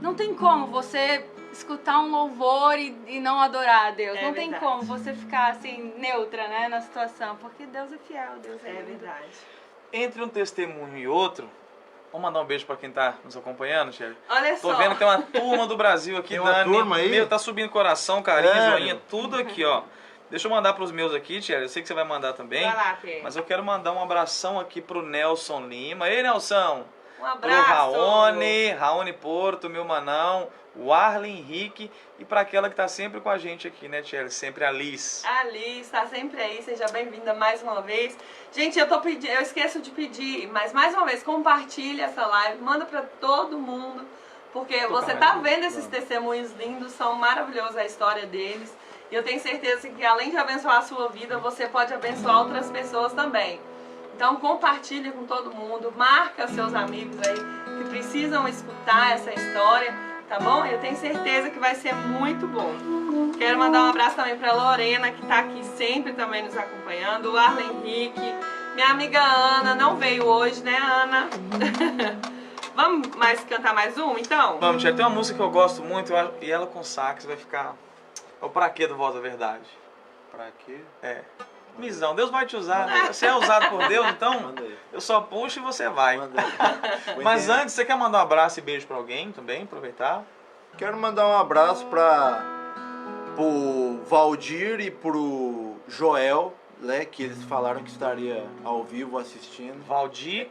não tem como você escutar um louvor e não adorar a Deus. É não tem verdade. como você ficar assim, neutra, né, na situação, porque Deus é fiel, Deus é É lindo. verdade. Entre um testemunho e outro, vamos mandar um beijo pra quem tá nos acompanhando, Shelly. Olha Tô só. vendo que tem uma turma do Brasil aqui, Tem uma Dani. turma aí? Meu, tá subindo coração, carinho, Sério? joinha, tudo aqui, ó. Deixa eu mandar pros meus aqui, Shelly. Eu sei que você vai mandar também. Vai lá, Pierre. Mas eu quero mandar um abração aqui pro Nelson Lima. Ei, Nelson! Um Pro abraço. Raoni Porto, meu manão, o Arlen Henrique e pra aquela que tá sempre com a gente aqui, né, Shelly? Sempre a Liz. Ali, está sempre aí, seja bem-vinda mais uma vez. Gente, eu esqueço de pedir, mas mais uma vez, compartilha essa live, manda pra todo mundo, porque você tá vendo esses testemunhos lindos, são maravilhosos a história deles, e eu tenho certeza que além de abençoar a sua vida, você pode abençoar outras pessoas também. Então compartilha com todo mundo, marca seus amigos aí que precisam escutar essa história, tá bom? Eu tenho certeza que vai ser muito bom. Quero mandar um abraço também pra Lorena, que tá aqui sempre também nos acompanhando, o Arlen Henrique, minha amiga Ana, não veio hoje, né, Ana? Vamos cantar mais um, então? Vamos, tia, tem uma música que eu gosto muito e ela com sax vai ficar... É o Pra Quê do Voz da Verdade. Pra quê? É. Misão, Deus vai te usar. Você é usado por Deus, então Manda aí. eu só puxo e você vai. Manda aí. Mas antes, você quer mandar um abraço e beijo pra alguém também? Aproveitar. Quero mandar um abraço pro Valdir e pro Joel, né, que eles falaram que estaria ao vivo assistindo. Valdir,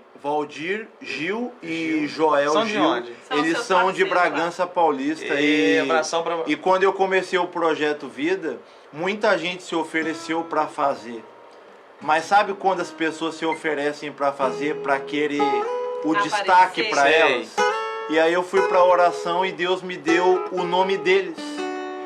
Gil e Joel São Gil. de onde? Eles seus são de parceiros, Bragança Paulista. Abração pra... E quando eu comecei o Projeto Vida, muita gente se ofereceu para fazer. Mas sabe quando as pessoas se oferecem para fazer, para querer o Aparecer. destaque para Sei. elas? E aí eu fui para oração e Deus me deu o nome deles.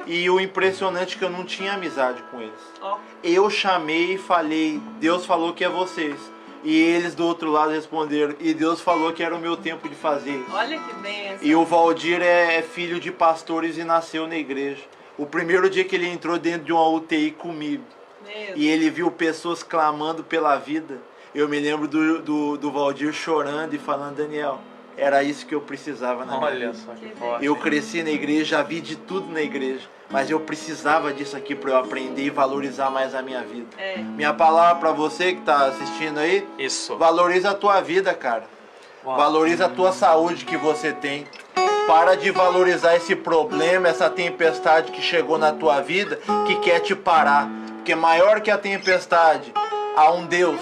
E o impressionante é que eu não tinha amizade com eles. Ó, Eu chamei e falei, Deus falou que é vocês. E eles do outro lado responderam, e Deus falou que era o meu tempo de fazer isso. olha que benção. E o Valdir é filho de pastores e nasceu na igreja. O primeiro dia que ele entrou dentro de uma UTI comigo, Mesmo. e ele viu pessoas clamando pela vida, eu me lembro do Valdir chorando e falando, Daniel, era isso que eu precisava na minha Olha vida. só que Que forte. Eu cresci na igreja, já vi de tudo na igreja, mas eu precisava disso aqui para eu aprender e valorizar mais a minha vida. É. Minha palavra para você que tá assistindo aí, Isso. valoriza a tua vida, cara. Uau. Valoriza a tua saúde que você tem. Para de valorizar esse problema, essa tempestade que chegou na tua vida, que quer te parar. Porque maior que a tempestade, há um Deus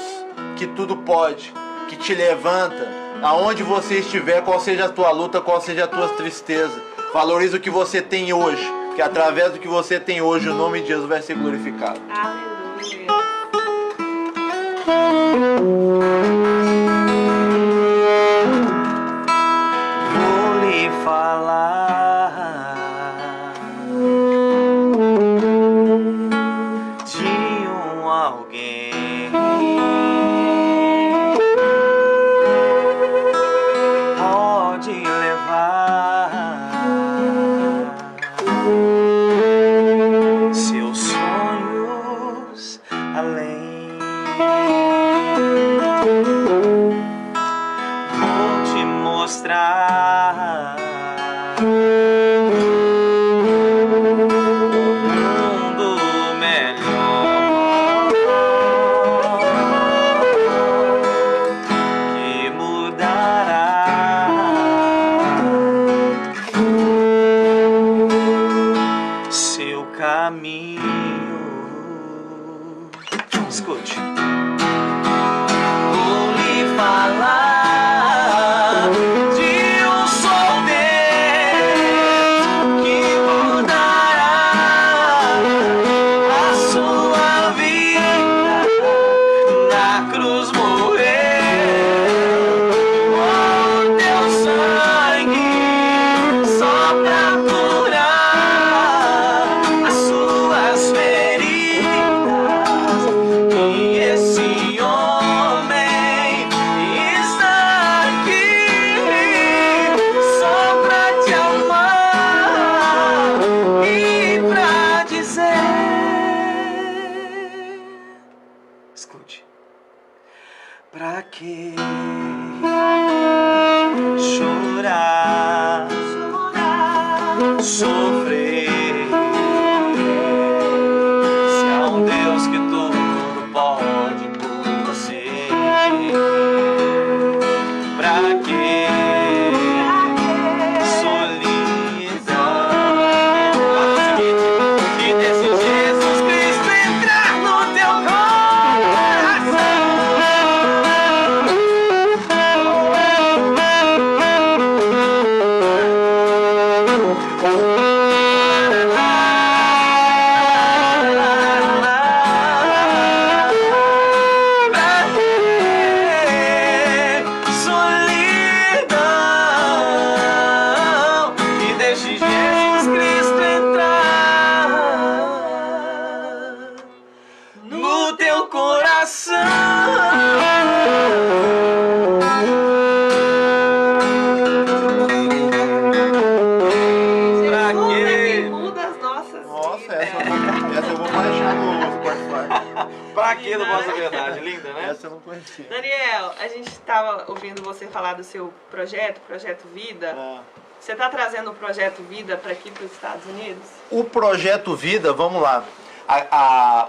que tudo pode, que te levanta, aonde você estiver, qual seja a tua luta, qual seja a tua tristeza. Valoriza o que você tem hoje, que através do que você tem hoje, o nome de Jesus vai ser glorificado. Aleluia. Vou lhe falar de um alguém. Pode levar seus sonhos além. Vou te mostrar um mundo melhor que mudará seu caminho. Escute. Vou lhe falar de um soldado que mudará a sua vida. Na cruz morreu com teu sangue só pra curar as suas feridas. E esse homem está aqui só pra te amar e pra dizer: escute, pra que chorar, sofrer, se há um Deus que tudo pode por você? Pra que solidão? Faz o seguinte, e desse Jesus Cristo entrar no teu coração. Daniel, a gente estava ouvindo você falar do seu projeto, Projeto Vida. Você está trazendo o Projeto Vida para aqui, para os Estados Unidos? O Projeto Vida, vamos lá.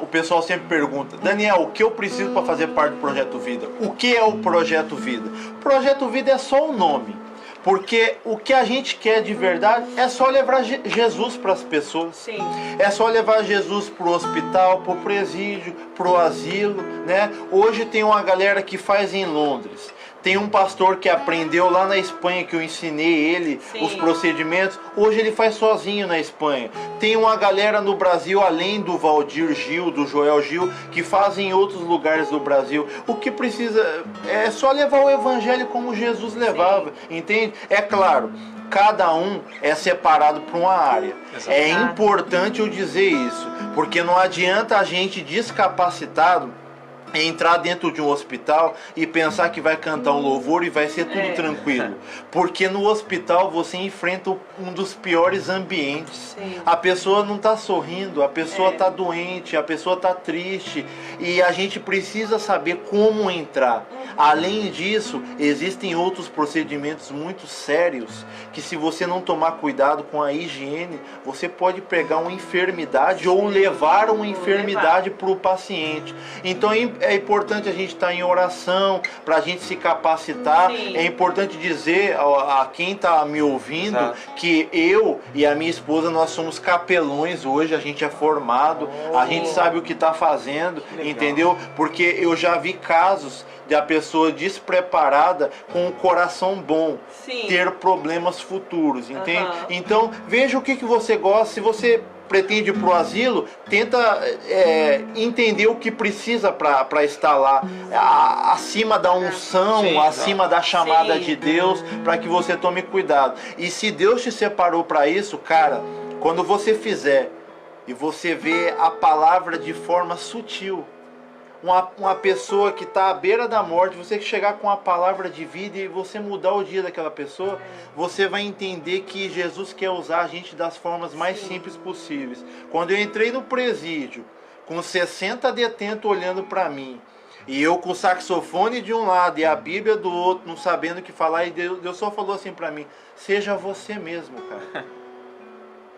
O pessoal sempre pergunta, Daniel, o que eu preciso para fazer parte do Projeto Vida? O que é o Projeto Vida? O Projeto Vida é só o nome. Porque o que a gente quer de verdade é só levar Jesus para as pessoas. Sim. É só levar Jesus para o hospital, para o presídio, para o asilo, né? Hoje tem uma galera que faz em Londres. Tem um pastor que aprendeu lá na Espanha, que eu ensinei ele Sim. os procedimentos. Hoje ele faz sozinho na Espanha. Tem uma galera no Brasil, além do Valdir Gil, do Joel Gil, que fazem em outros lugares do Brasil. O que precisa é só levar o evangelho como Jesus levava, Sim. entende? É claro, cada um é separado para uma área. Exato. É importante eu dizer isso, porque não adianta a gente descapacitado entrar dentro de um hospital e pensar que vai cantar um louvor e vai ser tudo tranquilo. Porque no hospital você enfrenta um dos piores ambientes. Sim. A pessoa não está sorrindo, a pessoa está doente, a pessoa está triste. E a gente precisa saber como entrar. Além disso, existem outros procedimentos muito sérios que, se você não tomar cuidado com a higiene, você pode pegar uma enfermidade ou levar uma enfermidade para o paciente. Então é importante a gente estar em oração para a gente se capacitar. Sim. É importante dizer a quem está me ouvindo Exato. que eu e a minha esposa, nós somos capelões hoje, a gente é formado, a gente sabe o que está fazendo, entendeu? Porque eu já vi casos de a pessoa despreparada com o coração bom Sim. ter problemas futuros, entende? Uhum. Então veja o que você gosta. Se você pretende ir pro asilo, tenta entender o que precisa para estar lá, acima da unção, Sim, acima da chamada Sim. de Deus, para que você tome cuidado. E se Deus te separou para isso, cara, quando você fizer e você vê a palavra de forma sutil, uma pessoa que está à beira da morte, você que chegar com a palavra de vida e você mudar o dia daquela pessoa, você vai entender que Jesus quer usar a gente das formas mais simples possíveis. Quando eu entrei no presídio, com 60 detentos olhando para mim, e eu com o saxofone de um lado e a Bíblia do outro, não sabendo o que falar, e Deus só falou assim para mim, seja você mesmo, cara.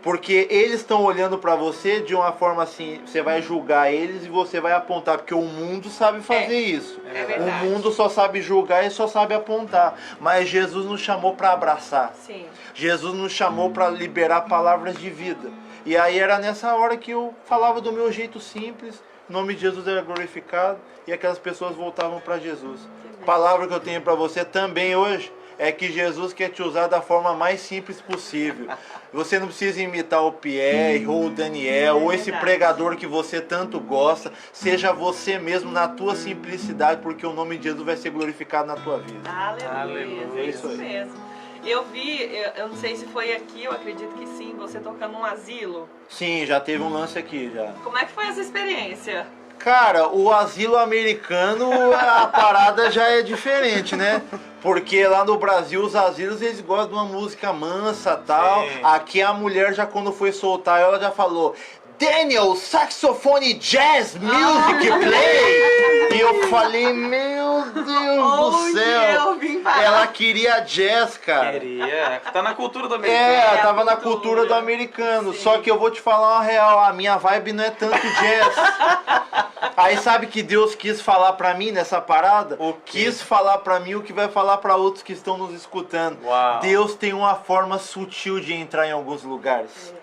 Porque eles estão olhando para você de uma forma assim, você vai julgar eles e você vai apontar, porque o mundo sabe fazer isso. É verdade. O mundo só sabe julgar e só sabe apontar. Mas Jesus nos chamou para abraçar. Sim. Jesus nos chamou para liberar palavras de vida. E aí era nessa hora que eu falava do meu jeito simples, o nome de Jesus era glorificado e aquelas pessoas voltavam para Jesus. A palavra que eu tenho para você também hoje é que Jesus quer te usar da forma mais simples possível. Você não precisa imitar o Pierre ou o Daniel ou esse pregador que você tanto gosta. Seja você mesmo na tua simplicidade, porque o nome de Jesus vai ser glorificado na tua vida. Aleluia. É isso Isso aí. mesmo. Eu vi, eu não sei se foi aqui, eu acredito que sim, você tocando num asilo. Sim, já teve um lance aqui já. Como é que foi essa experiência? Cara, o asilo americano, a parada já é diferente, né? Porque lá no Brasil, os asilos, eles gostam de uma música mansa e tal. Sim. Aqui a mulher, já quando foi soltar, ela já falou... Daniel, saxofone jazz music play! E eu falei, meu Deus do céu! Eu vim parar. Ela queria jazz, cara. Queria. Tá na cultura do americano. É, a tava na cultura. cultura do americano. Sim. Só que eu vou te falar uma real, a minha vibe não é tanto jazz. Aí sabe que Deus quis falar pra mim nessa parada? O quê? Quis falar pra mim o que vai falar pra outros que estão nos escutando. Uau. Deus tem uma forma sutil de entrar em alguns lugares.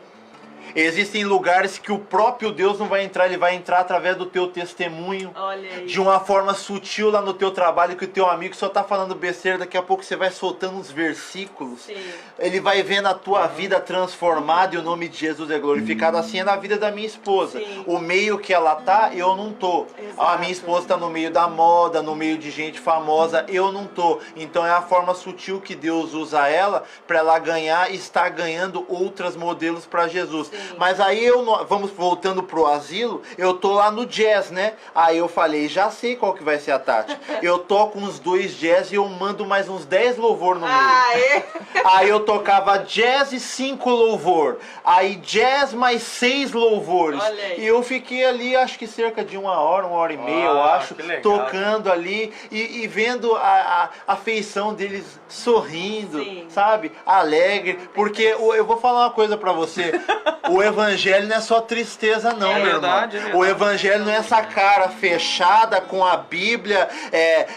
Existem lugares que o próprio Deus não vai entrar, ele vai entrar através do teu testemunho. Olha aí. De uma forma sutil lá no teu trabalho, que o teu amigo só tá falando besteira, daqui a pouco você vai soltando uns versículos. Sim. Ele vai vendo a tua vida transformada e o nome de Jesus é glorificado. Assim é na vida da minha esposa. Sim. O meio que ela tá, eu não tô. A Exato. minha esposa tá no meio da moda, no meio de gente famosa, eu não tô. Então é a forma sutil que Deus usa ela para ela ganhar e estar ganhando outras modelos para Jesus. Sim. Mas aí vamos voltando pro asilo, eu tô lá no jazz, né? Aí eu falei, já sei qual que vai ser a tática. Eu toco uns 2 jazz e eu mando mais uns 10 louvor no meio. Aí eu tocava jazz e 5 louvor. Aí jazz mais 6 louvores. E eu fiquei ali, acho que cerca de 1 hora e meia, eu acho, tocando ali e vendo a feição deles sorrindo, sabe? Alegre. Porque eu vou falar uma coisa pra você. O evangelho não é só tristeza não, meu irmão. O evangelho não é essa cara fechada com a Bíblia,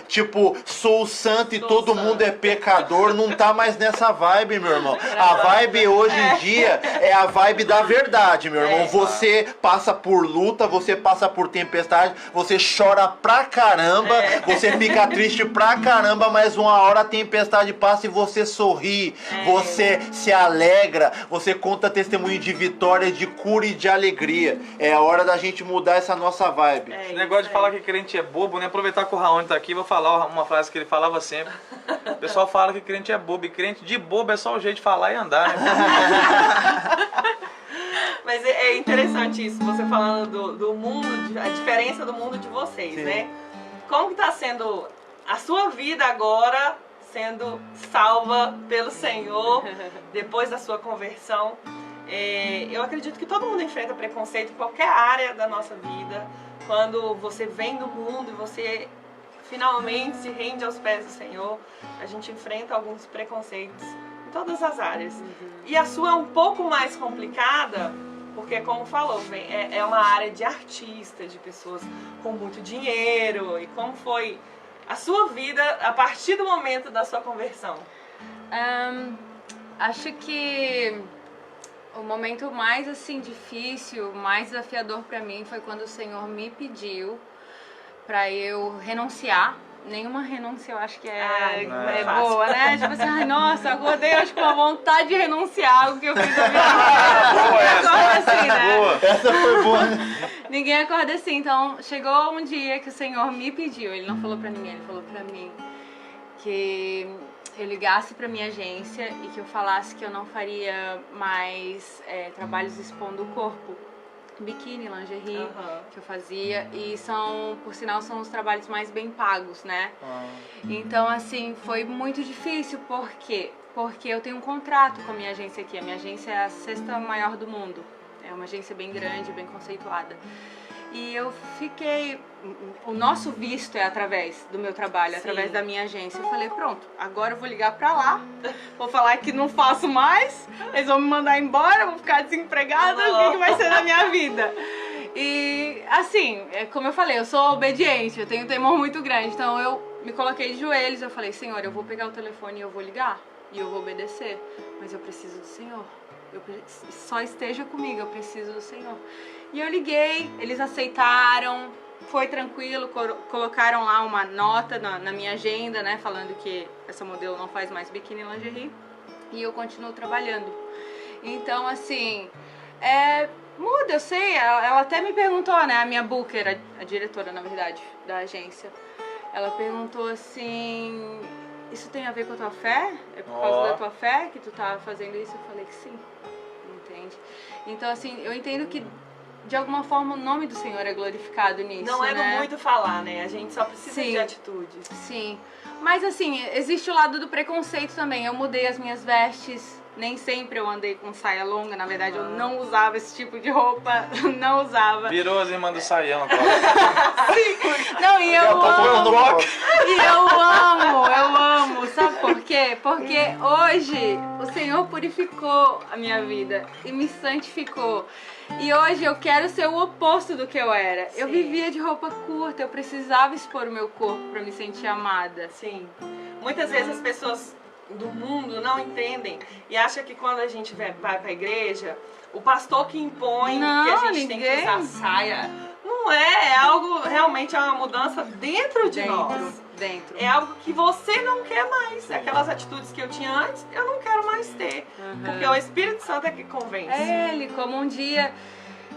tipo, sou santo e todo mundo é pecador. Não tá mais nessa vibe, meu irmão. A vibe hoje em dia é a vibe da verdade, meu irmão. Você passa por luta, você passa por tempestade, você chora pra caramba, você fica triste pra caramba, mas uma hora a tempestade passa e você sorri, você se alegra, você conta testemunho de vitória, de cura e de alegria. É a hora da gente mudar essa nossa vibe. Esse negócio de falar que crente é bobo, né? Aproveitar que o Raoni tá aqui, vou falar uma frase que ele falava sempre. O pessoal fala que crente é bobo, e crente de bobo é só o jeito de falar e andar, né? Mas é interessante isso, você falando do mundo, a diferença do mundo de vocês, né? Como que tá sendo a sua vida agora, sendo salva pelo Senhor, depois da sua conversão? Eu acredito que todo mundo enfrenta preconceito em qualquer área da nossa vida. Quando você vem do mundo e você finalmente se rende aos pés do Senhor, a gente enfrenta alguns preconceitos em todas as áreas. E a sua é um pouco mais complicada, porque, como falou, é uma área de artistas, de pessoas com muito dinheiro. E como foi a sua vida a partir do momento da sua conversão? Acho que o momento mais assim difícil, mais desafiador para mim foi quando o Senhor me pediu para eu renunciar. Nenhuma renúncia eu acho que é boa, né? Tipo assim, ai, nossa, acordei acho com a vontade de renunciar algo que eu fiz a minha vida. Assim, né? Essa foi boa, né? Ninguém acorda assim. Então, chegou um dia que o Senhor me pediu, ele não falou pra ninguém, ele falou pra mim que eu ligasse pra minha agência e que eu falasse que eu não faria mais trabalhos expondo o corpo. Biquíni, lingerie, que eu fazia, e por sinal, são os trabalhos mais bem pagos, né? Então, assim, foi muito difícil, por quê? Porque eu tenho um contrato com a minha agência aqui, a minha agência é a 6ª maior do mundo, é uma agência bem grande, bem conceituada. E eu fiquei... O nosso visto é através do meu trabalho, através da minha agência. Eu falei, pronto, agora eu vou ligar pra lá, vou falar que não faço mais, eles vão me mandar embora, eu vou ficar desempregada, o que vai ser da minha vida? E, assim, como eu falei, eu sou obediente, eu tenho um temor muito grande, então eu me coloquei de joelhos, eu falei, Senhor, eu vou pegar o telefone e eu vou ligar, e eu vou obedecer, mas eu preciso do Senhor. Só esteja comigo, eu preciso do Senhor. E eu liguei, eles aceitaram, foi tranquilo, colocaram lá uma nota na minha agenda, né, falando que essa modelo não faz mais biquíni e lingerie, e eu continuo trabalhando. Então, assim, muda, eu sei, ela até me perguntou, né, a minha booker, a diretora, na verdade, da agência, ela perguntou assim, isso tem a ver com a tua fé? É por causa da tua fé que tu tá fazendo isso? Eu falei que sim, entende? Então, assim, eu entendo que de alguma forma o nome do Senhor é glorificado nisso, não é né? do muito falar, né? A gente só precisa de atitudes. Sim, mas assim, existe o lado do preconceito também. Eu mudei as minhas vestes, nem sempre eu andei com saia longa, na verdade eu não usava esse tipo de roupa, não usava. Virou as irmãs do saião agora. Sim. Não, e eu amo, sabe por quê? Porque hoje o Senhor purificou a minha vida e me santificou. E hoje eu quero ser o oposto do que eu era. Sim. Eu vivia de roupa curta, eu precisava expor o meu corpo pra me sentir amada. Sim. Muitas vezes as pessoas do mundo não entendem e acham que quando a gente vai pra igreja, o pastor que impõe que a gente tem que usar saia. Não é algo, realmente é uma mudança dentro de nós. Dentro. É algo que você não quer mais. Aquelas atitudes que eu tinha antes, eu não quero mais ter. Porque o Espírito Santo é que convence. Ele, como um dia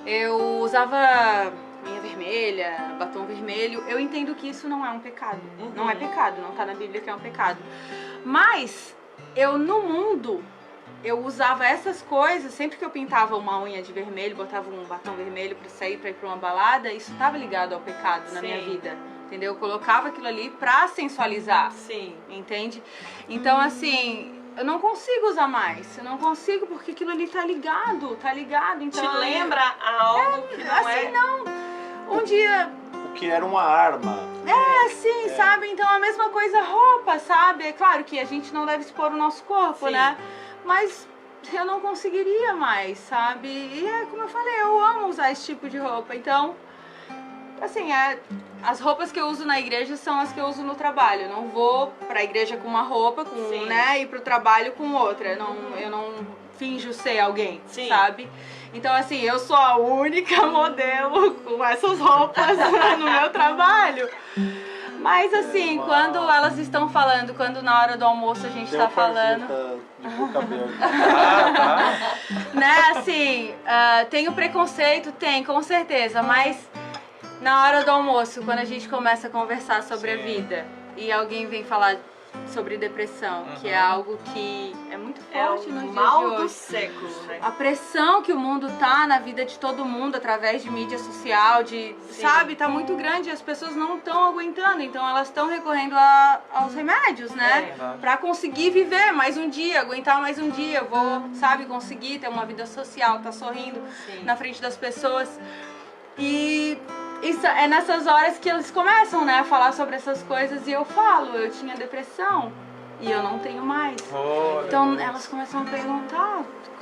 eu usava linha vermelha, batom vermelho, eu entendo que isso não é um pecado. Não é pecado, não tá na Bíblia que é um pecado. Mas eu no mundo eu usava essas coisas, sempre que eu pintava uma unha de vermelho, botava um batom vermelho pra sair, pra ir pra uma balada, isso tava ligado ao pecado na minha vida, entendeu? Eu colocava aquilo ali pra sensualizar, entende? Então, assim, eu não consigo usar mais, eu não consigo porque aquilo ali tá ligado, então... Te lembra algo que não assim, é... não, um dia... O que era uma arma. Sim, sabe? Então a mesma coisa roupa, sabe? É claro que a gente não deve expor o nosso corpo, né? Mas eu não conseguiria mais, sabe? E é como eu falei, eu amo usar esse tipo de roupa. Então, assim, as roupas que eu uso na igreja são as que eu uso no trabalho. Eu não vou pra igreja com uma roupa, né? E pro trabalho com outra. Eu não finjo ser alguém, sabe? Então, assim, eu sou a única modelo com essas roupas no meu trabalho. Mas, assim, quando elas estão falando, quando na hora do almoço a gente tá falando... De boca aberta. Né, assim, tem o preconceito? Tem, com certeza. Mas na hora do almoço, quando a gente começa a conversar sobre a vida e alguém vem falar sobre depressão, que é algo que é muito forte nos dias de mal hoje. do século, né? A pressão que o mundo tá na vida de todo mundo através de mídia social, sabe, tá muito grande e as pessoas não estão aguentando, então elas estão recorrendo aos remédios, né? Pra conseguir viver mais um dia, aguentar mais um dia, vou, sabe, conseguir ter uma vida social, tá sorrindo na frente das pessoas. E isso é nessas horas que eles começam, né, a falar sobre essas coisas e eu falo, eu tinha depressão e eu não tenho mais. Então elas começam a perguntar,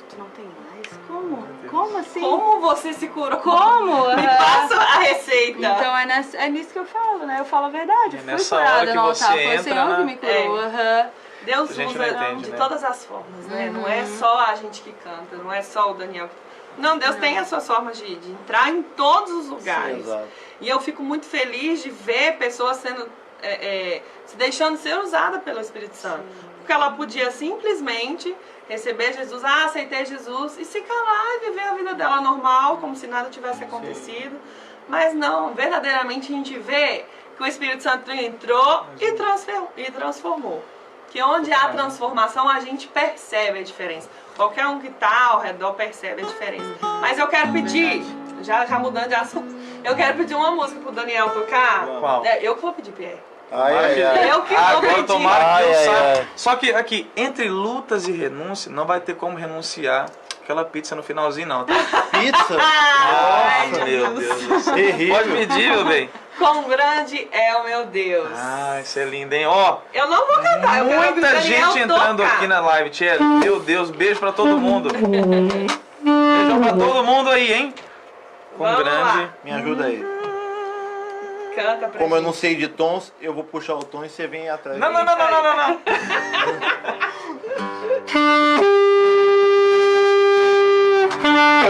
tu não tem mais? Como? Como assim? Como você se curou? Como? Me passa a receita. Então é nisso que eu falo, né? Eu falo a verdade. Eu fui nessa hora curada que no altar, você foi o entra, Senhor que né? me curou. Deus A gente usa não entende, de né? todas as formas, né? Não é só a gente que canta, não é só o Daniel. Não, Deus tem as suas formas de entrar em todos os lugares. Exato. E eu fico muito feliz de ver pessoas sendo, se deixando ser usada pelo Espírito Santo. Porque ela podia simplesmente receber Jesus, aceitei Jesus, e se calar e viver a vida dela normal, como se nada tivesse acontecido. Mas não, verdadeiramente a gente vê que o Espírito Santo entrou e transformou. Que onde há transformação a gente percebe a diferença. Qualquer um que está ao redor percebe a diferença. Mas eu quero pedir, já mudando de assunto, eu quero pedir uma música pro Daniel tocar. Qual? Eu que vou pedir, Pierre. Ai. Eu que vou Agora pedir. tomara que Deus Ai, saiba. ai. Só que aqui, entre lutas e renúncia, não vai ter como renunciar aquela pizza no finalzinho, não, tá? Pizza? Nossa, Nossa, meu Deus do céu. terrível. Pode pedir, meu bem. Quão grande é o meu Deus. Ah, isso é lindo, hein? Ó, Eu não vou cantar, eu quero ouvir o muita Daniel gente entrando tocar. aqui na live, Tia. Meu Deus, beijo pra todo mundo. Beijão pra todo mundo aí, hein? Quão Vamos grande. lá. Me ajuda aí. Canta pra Como eu gente. não sei de tons, eu vou puxar o tom e você vem atrás. Não, não, não, não, não, não, não. Ah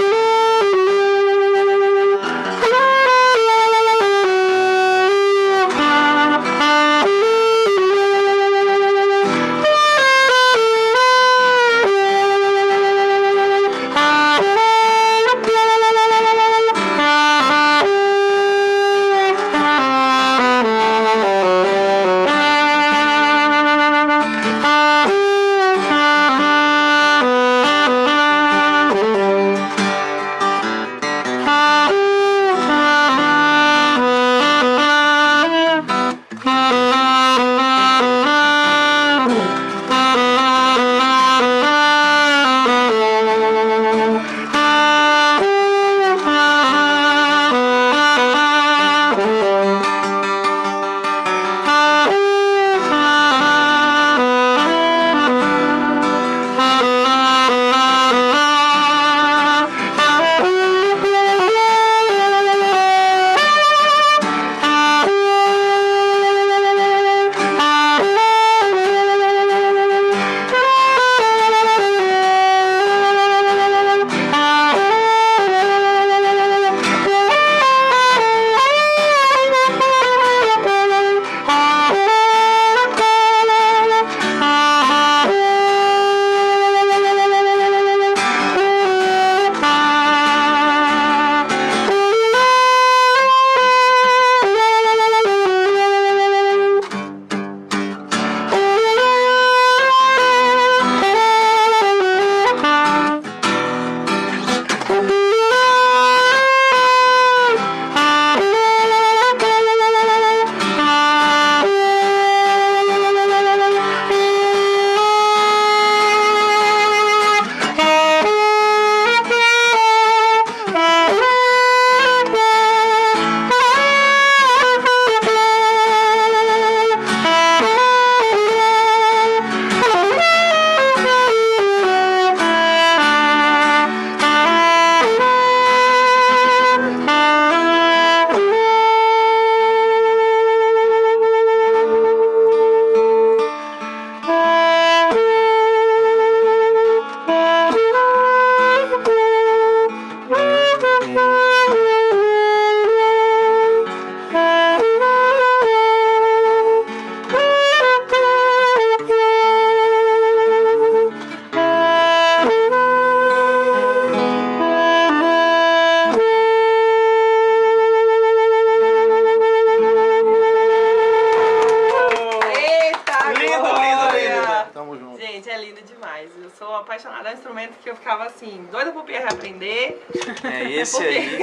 Gente, é lindo demais. Eu sou apaixonada. É um instrumento que eu ficava assim, doida pro Pierre aprender. É esse aí.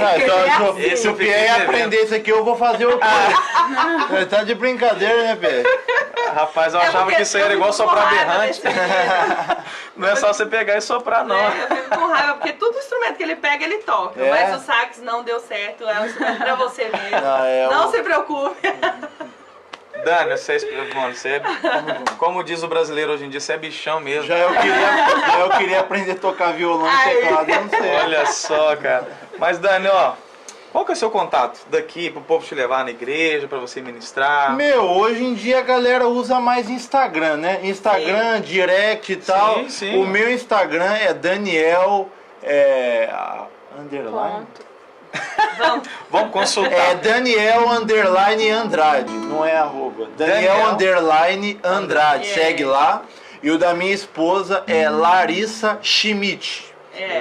Se o Pierre aprender isso aqui, eu vou fazer o quê? Tá de brincadeira, né, Pierre? Rapaz, eu achava que isso aí era igual soprar berrante. Não é só você pegar e soprar, não. Eu fico com raiva, porque todo instrumento que ele pega, ele toca. É? Mas o sax não deu certo, é um instrumento pra você mesmo. Não se preocupe. Dani, mano, você é, como diz o brasileiro hoje em dia, você é bichão mesmo. Já eu queria aprender a tocar violão e teclado, eu não sei. Olha só, cara. Mas, Dani, ó, qual que é o seu contato daqui pro povo te levar na igreja, pra você ministrar? Hoje em dia a galera usa mais Instagram, né? Instagram, direct e tal. Sim, sim. O meu Instagram é Daniel underline. Vamos consultar. É Daniel underline Andrade, não é arroba. Daniel underline Andrade, segue lá. E o da minha esposa é Larissa Schmidt.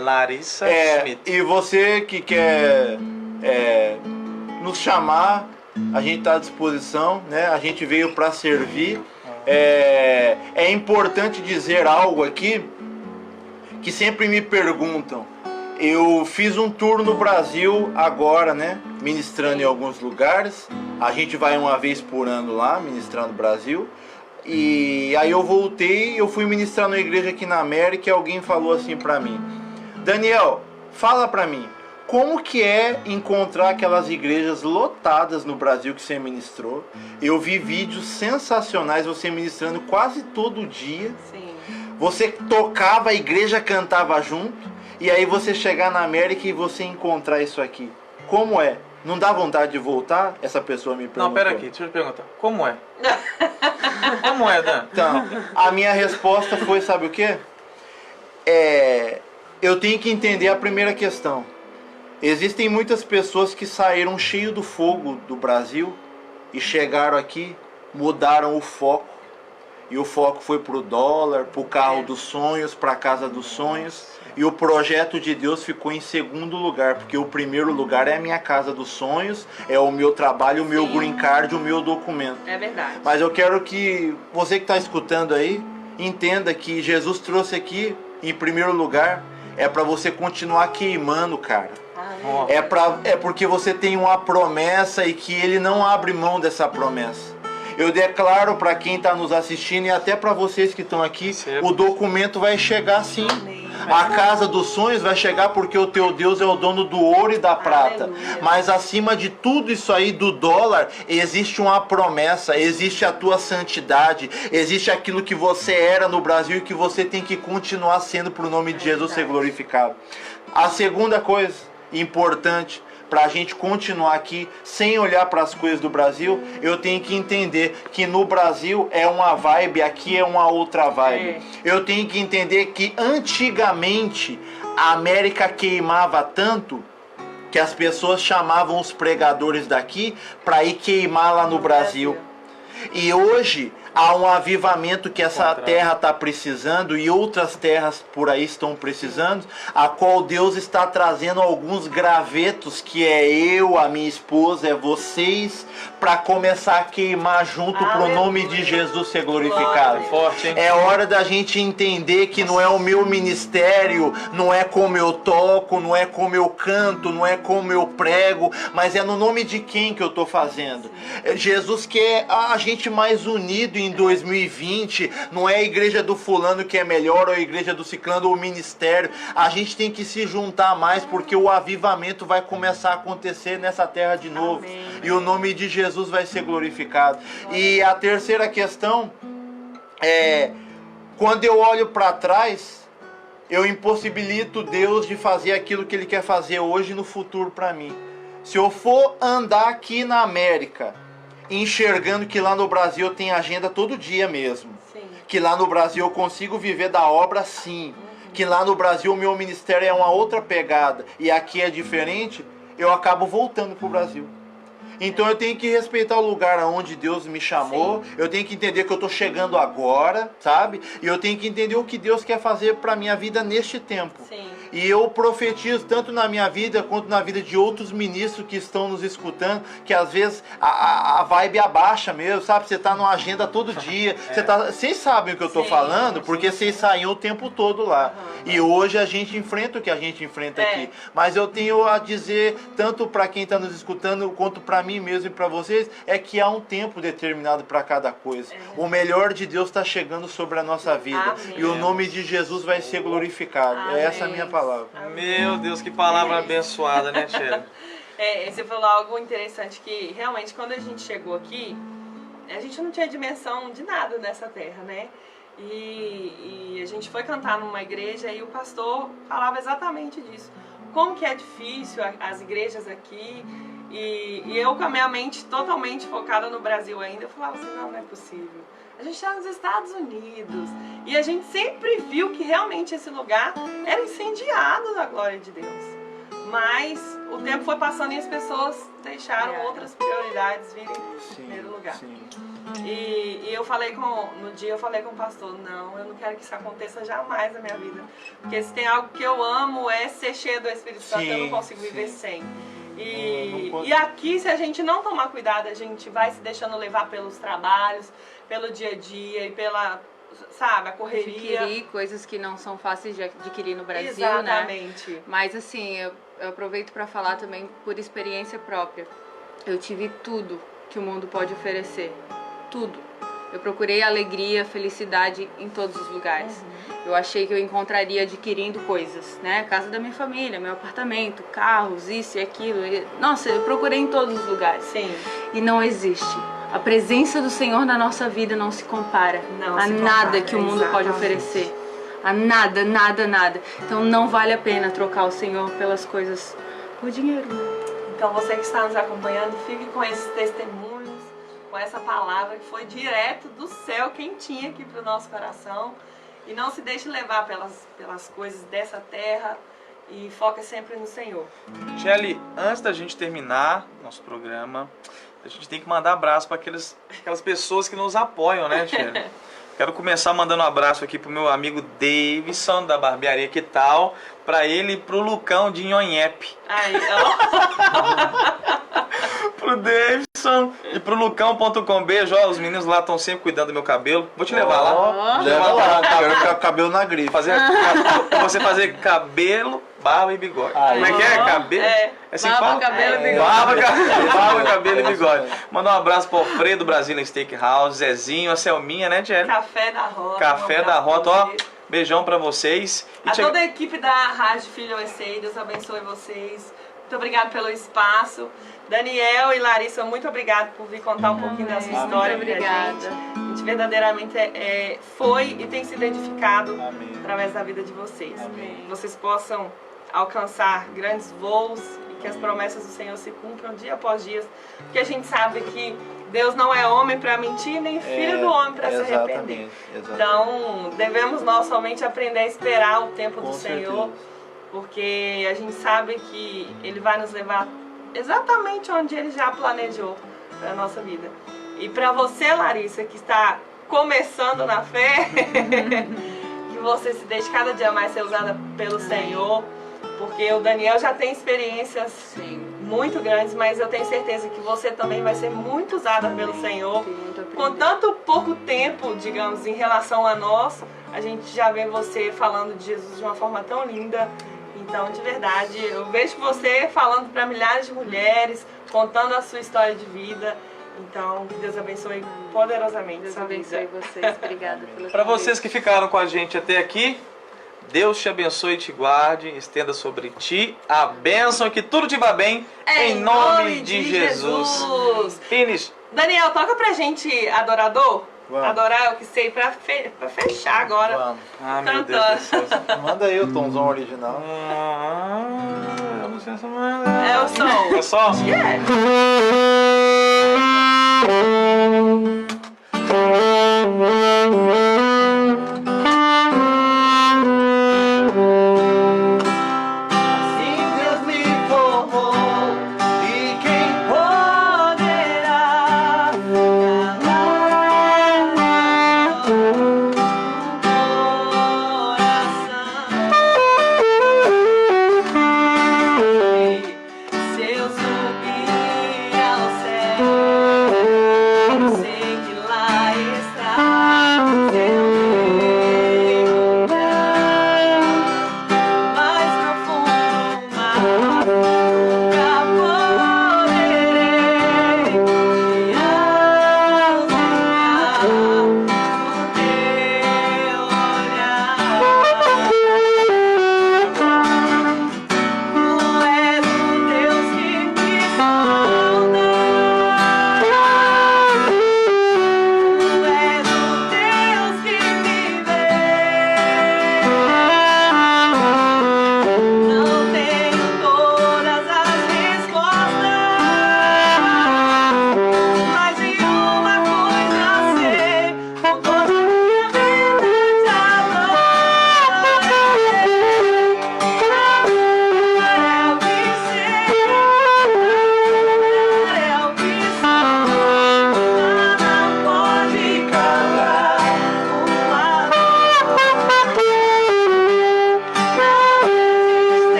Larissa Schmidt. E você que quer nos chamar, a gente está à disposição, né? A gente veio para servir. É importante dizer algo aqui que sempre me perguntam. Eu fiz um tour no Brasil agora, né? Ministrando em alguns lugares. A gente vai uma vez por ano lá, ministrando no Brasil. E aí eu voltei, eu fui ministrar numa igreja aqui na América e alguém falou assim pra mim: Daniel, fala pra mim, como que é encontrar aquelas igrejas lotadas no Brasil que você ministrou? Eu vi vídeos sensacionais, você ministrando quase todo dia. Sim. Você tocava, a igreja cantava junto. E aí você chegar na América e você encontrar isso aqui. Como é? Não dá vontade de voltar? Essa pessoa me perguntou. Não, pera aqui, deixa eu te perguntar. Como é? Como é, Dan? Então, a minha resposta foi, sabe o quê? Eu tenho que entender a primeira questão. Existem muitas pessoas que saíram cheio do fogo do Brasil e chegaram aqui, mudaram o foco. E o foco foi pro dólar, pro carro dos sonhos, pra casa dos sonhos. E o projeto de Deus ficou em segundo lugar, porque o primeiro lugar é a minha casa dos sonhos, é o meu trabalho, o meu green card, o meu documento. É verdade. Mas eu quero que você que está escutando aí, entenda que Jesus trouxe aqui, em primeiro lugar, é para você continuar queimando, cara. É porque você tem uma promessa e que Ele não abre mão dessa promessa. Eu declaro para quem está nos assistindo e até para vocês que estão aqui, o documento vai chegar sim. A casa dos sonhos vai chegar porque o teu Deus é o dono do ouro e da prata. Aleluia. Mas acima de tudo isso aí do dólar, existe uma promessa, existe a tua santidade, existe aquilo que você era no Brasil e que você tem que continuar sendo para o nome de Jesus ser glorificado. A segunda coisa importante, para a gente continuar aqui sem olhar para as coisas do Brasil, eu tenho que entender que no Brasil é uma vibe, aqui é uma outra vibe. Eu tenho que entender que antigamente a América queimava tanto que as pessoas chamavam os pregadores daqui para ir queimar lá no Brasil. E hoje há um avivamento que essa terra está precisando e outras terras por aí estão precisando, a qual Deus está trazendo alguns gravetos, que é eu, a minha esposa, é vocês, para começar a queimar junto para o nome de Jesus ser glorificado. Forte, hein? É hora da gente entender que não é o meu ministério, não é como eu toco, não é como eu canto, não é como eu prego, mas é no nome de quem que eu estou fazendo. Jesus quer a gente mais unido em 2020, não é a igreja do fulano que é melhor, ou a igreja do ciclano, ou o ministério. A gente tem que se juntar mais, porque o avivamento vai começar a acontecer nessa terra de novo. Amém. E o nome de Jesus vai ser glorificado. E a terceira questão é, quando eu olho para trás, eu impossibilito Deus de fazer aquilo que Ele quer fazer hoje e no futuro para mim. Se eu for andar aqui na América, enxergando que lá no Brasil tem agenda todo dia mesmo. Sim. Que lá no Brasil eu consigo viver da obra sim. Que lá no Brasil o meu ministério é uma outra pegada e aqui é diferente, eu acabo voltando pro Brasil. Então eu tenho que respeitar o lugar aonde Deus me chamou. Sim. Eu tenho que entender que eu tô chegando agora, sabe? E eu tenho que entender o que Deus quer fazer pra minha vida neste tempo. Sim. E eu profetizo tanto na minha vida quanto na vida de outros ministros que estão nos escutando, que às vezes a vibe abaixa mesmo, sabe? Você tá numa agenda todo dia. Vocês sabem o que eu tô Sim, falando, porque vocês saíam o tempo todo lá. E hoje a gente enfrenta o que a gente enfrenta aqui. Mas eu tenho a dizer, tanto para quem está nos escutando, quanto para mim mesmo e para vocês, é que há um tempo determinado para cada coisa. O melhor de Deus está chegando sobre a nossa vida. Amém. E o nome de Jesus vai ser glorificado. Amém. Essa é a minha palavra. Meu Deus, que palavra abençoada, né, Tia? Você falou algo interessante, que realmente quando a gente chegou aqui, a gente não tinha dimensão de nada nessa terra, né? E a gente foi cantar numa igreja e o pastor falava exatamente disso. Como que é difícil as igrejas aqui. E eu com a minha mente totalmente focada no Brasil ainda, eu falava assim, não é possível. A gente está nos Estados Unidos e a gente sempre viu que realmente esse lugar era incendiado da glória de Deus. Mas o tempo foi passando e as pessoas deixaram outras prioridades virem em primeiro lugar. Sim. E no dia eu falei com o pastor, não, eu não quero que isso aconteça jamais na minha vida. Porque se tem algo que eu amo é ser cheio do Espírito Santo, eu não consigo viver sem. E aqui, se a gente não tomar cuidado, a gente vai se deixando levar pelos trabalhos, pelo dia a dia e pela, sabe, a correria. Adquirir coisas que não são fáceis de adquirir no Brasil, Exatamente. né? Mas assim, eu aproveito para falar também por experiência própria. Eu tive tudo que o mundo pode oferecer. Tudo. Eu procurei alegria, felicidade em todos os lugares. Eu achei que eu encontraria adquirindo coisas, né? Casa da minha família, meu apartamento, carros, isso e aquilo. Nossa, eu procurei em todos os lugares. Sim. E não existe. A presença do Senhor na nossa vida não se compara a nada que o mundo pode oferecer. A nada, nada, nada. Então não vale a pena trocar o Senhor pelas coisas por dinheiro. Então você que está nos acompanhando, fique com esses testemunhos, com essa palavra que foi direto do céu, quentinha aqui para o nosso coração. E não se deixe levar pelas coisas dessa terra e foque sempre no Senhor. Shelly, antes da gente terminar nosso programa, a gente tem que mandar abraço para aquelas pessoas que nos apoiam, né, Shelly? Quero começar mandando um abraço aqui pro meu amigo Davidson, da barbearia Que Tal, para ele e pro Lucão de Nhonhepe. Aí, ó. Pro Davidson e pro Lucão.com. Beijo, ó, os meninos lá estão sempre cuidando do meu cabelo. Vou te levar lá. Leva lá, quero ficar com o cabelo na grife. Você fazer cabelo, barba e bigode. Como é que é? Cabelo? É assim que Barba, fala? cabelo e bigode. Barba, cabelo e bigode. Mandar um abraço pro Alfredo Brasília Steakhouse, Zezinho, a Selminha, né, Tchelle? Café da Rota. Café da Rota, ó. Beijão pra vocês. A toda a equipe da Rádio Filho USA, Deus abençoe vocês. Muito obrigado pelo espaço. Daniel e Larissa, muito obrigado por vir contar um pouquinho da sua história. Muito obrigada. A gente verdadeiramente foi e tem sido edificado através da vida de vocês. Amém. Que vocês possam alcançar grandes voos e que as promessas do Senhor se cumpram dia após dia. Porque a gente sabe que Deus não é homem para mentir, nem filho do homem para se arrepender. Então, devemos nós somente aprender a esperar o tempo do Senhor, porque a gente sabe que Ele vai nos levar exatamente onde Ele já planejou para a nossa vida. E para você, Larissa, que está começando na fé, que você se deixe cada dia mais ser usada pelo Senhor, porque o Daniel já tem experiências muito grandes, mas eu tenho certeza que você também vai ser muito usada pelo Senhor. Com tanto pouco tempo, digamos, em relação a nós, a gente já vê você falando de Jesus de uma forma tão linda. Então, de verdade, eu vejo você falando para milhares de mulheres, contando a sua história de vida. Então, que Deus abençoe poderosamente. Deus abençoe vocês. Obrigada pelo Para vocês que ficaram com a gente até aqui, Deus te abençoe e te guarde, estenda sobre ti a bênção, que tudo te vá bem, em nome de Jesus. Finish. Daniel, toca pra gente Adorador. Vamos. Adorar é o que sei pra fechar agora. Vamos. Ah, meu Deus do céu. Manda aí o tomzão original. É o som. É só? Yeah.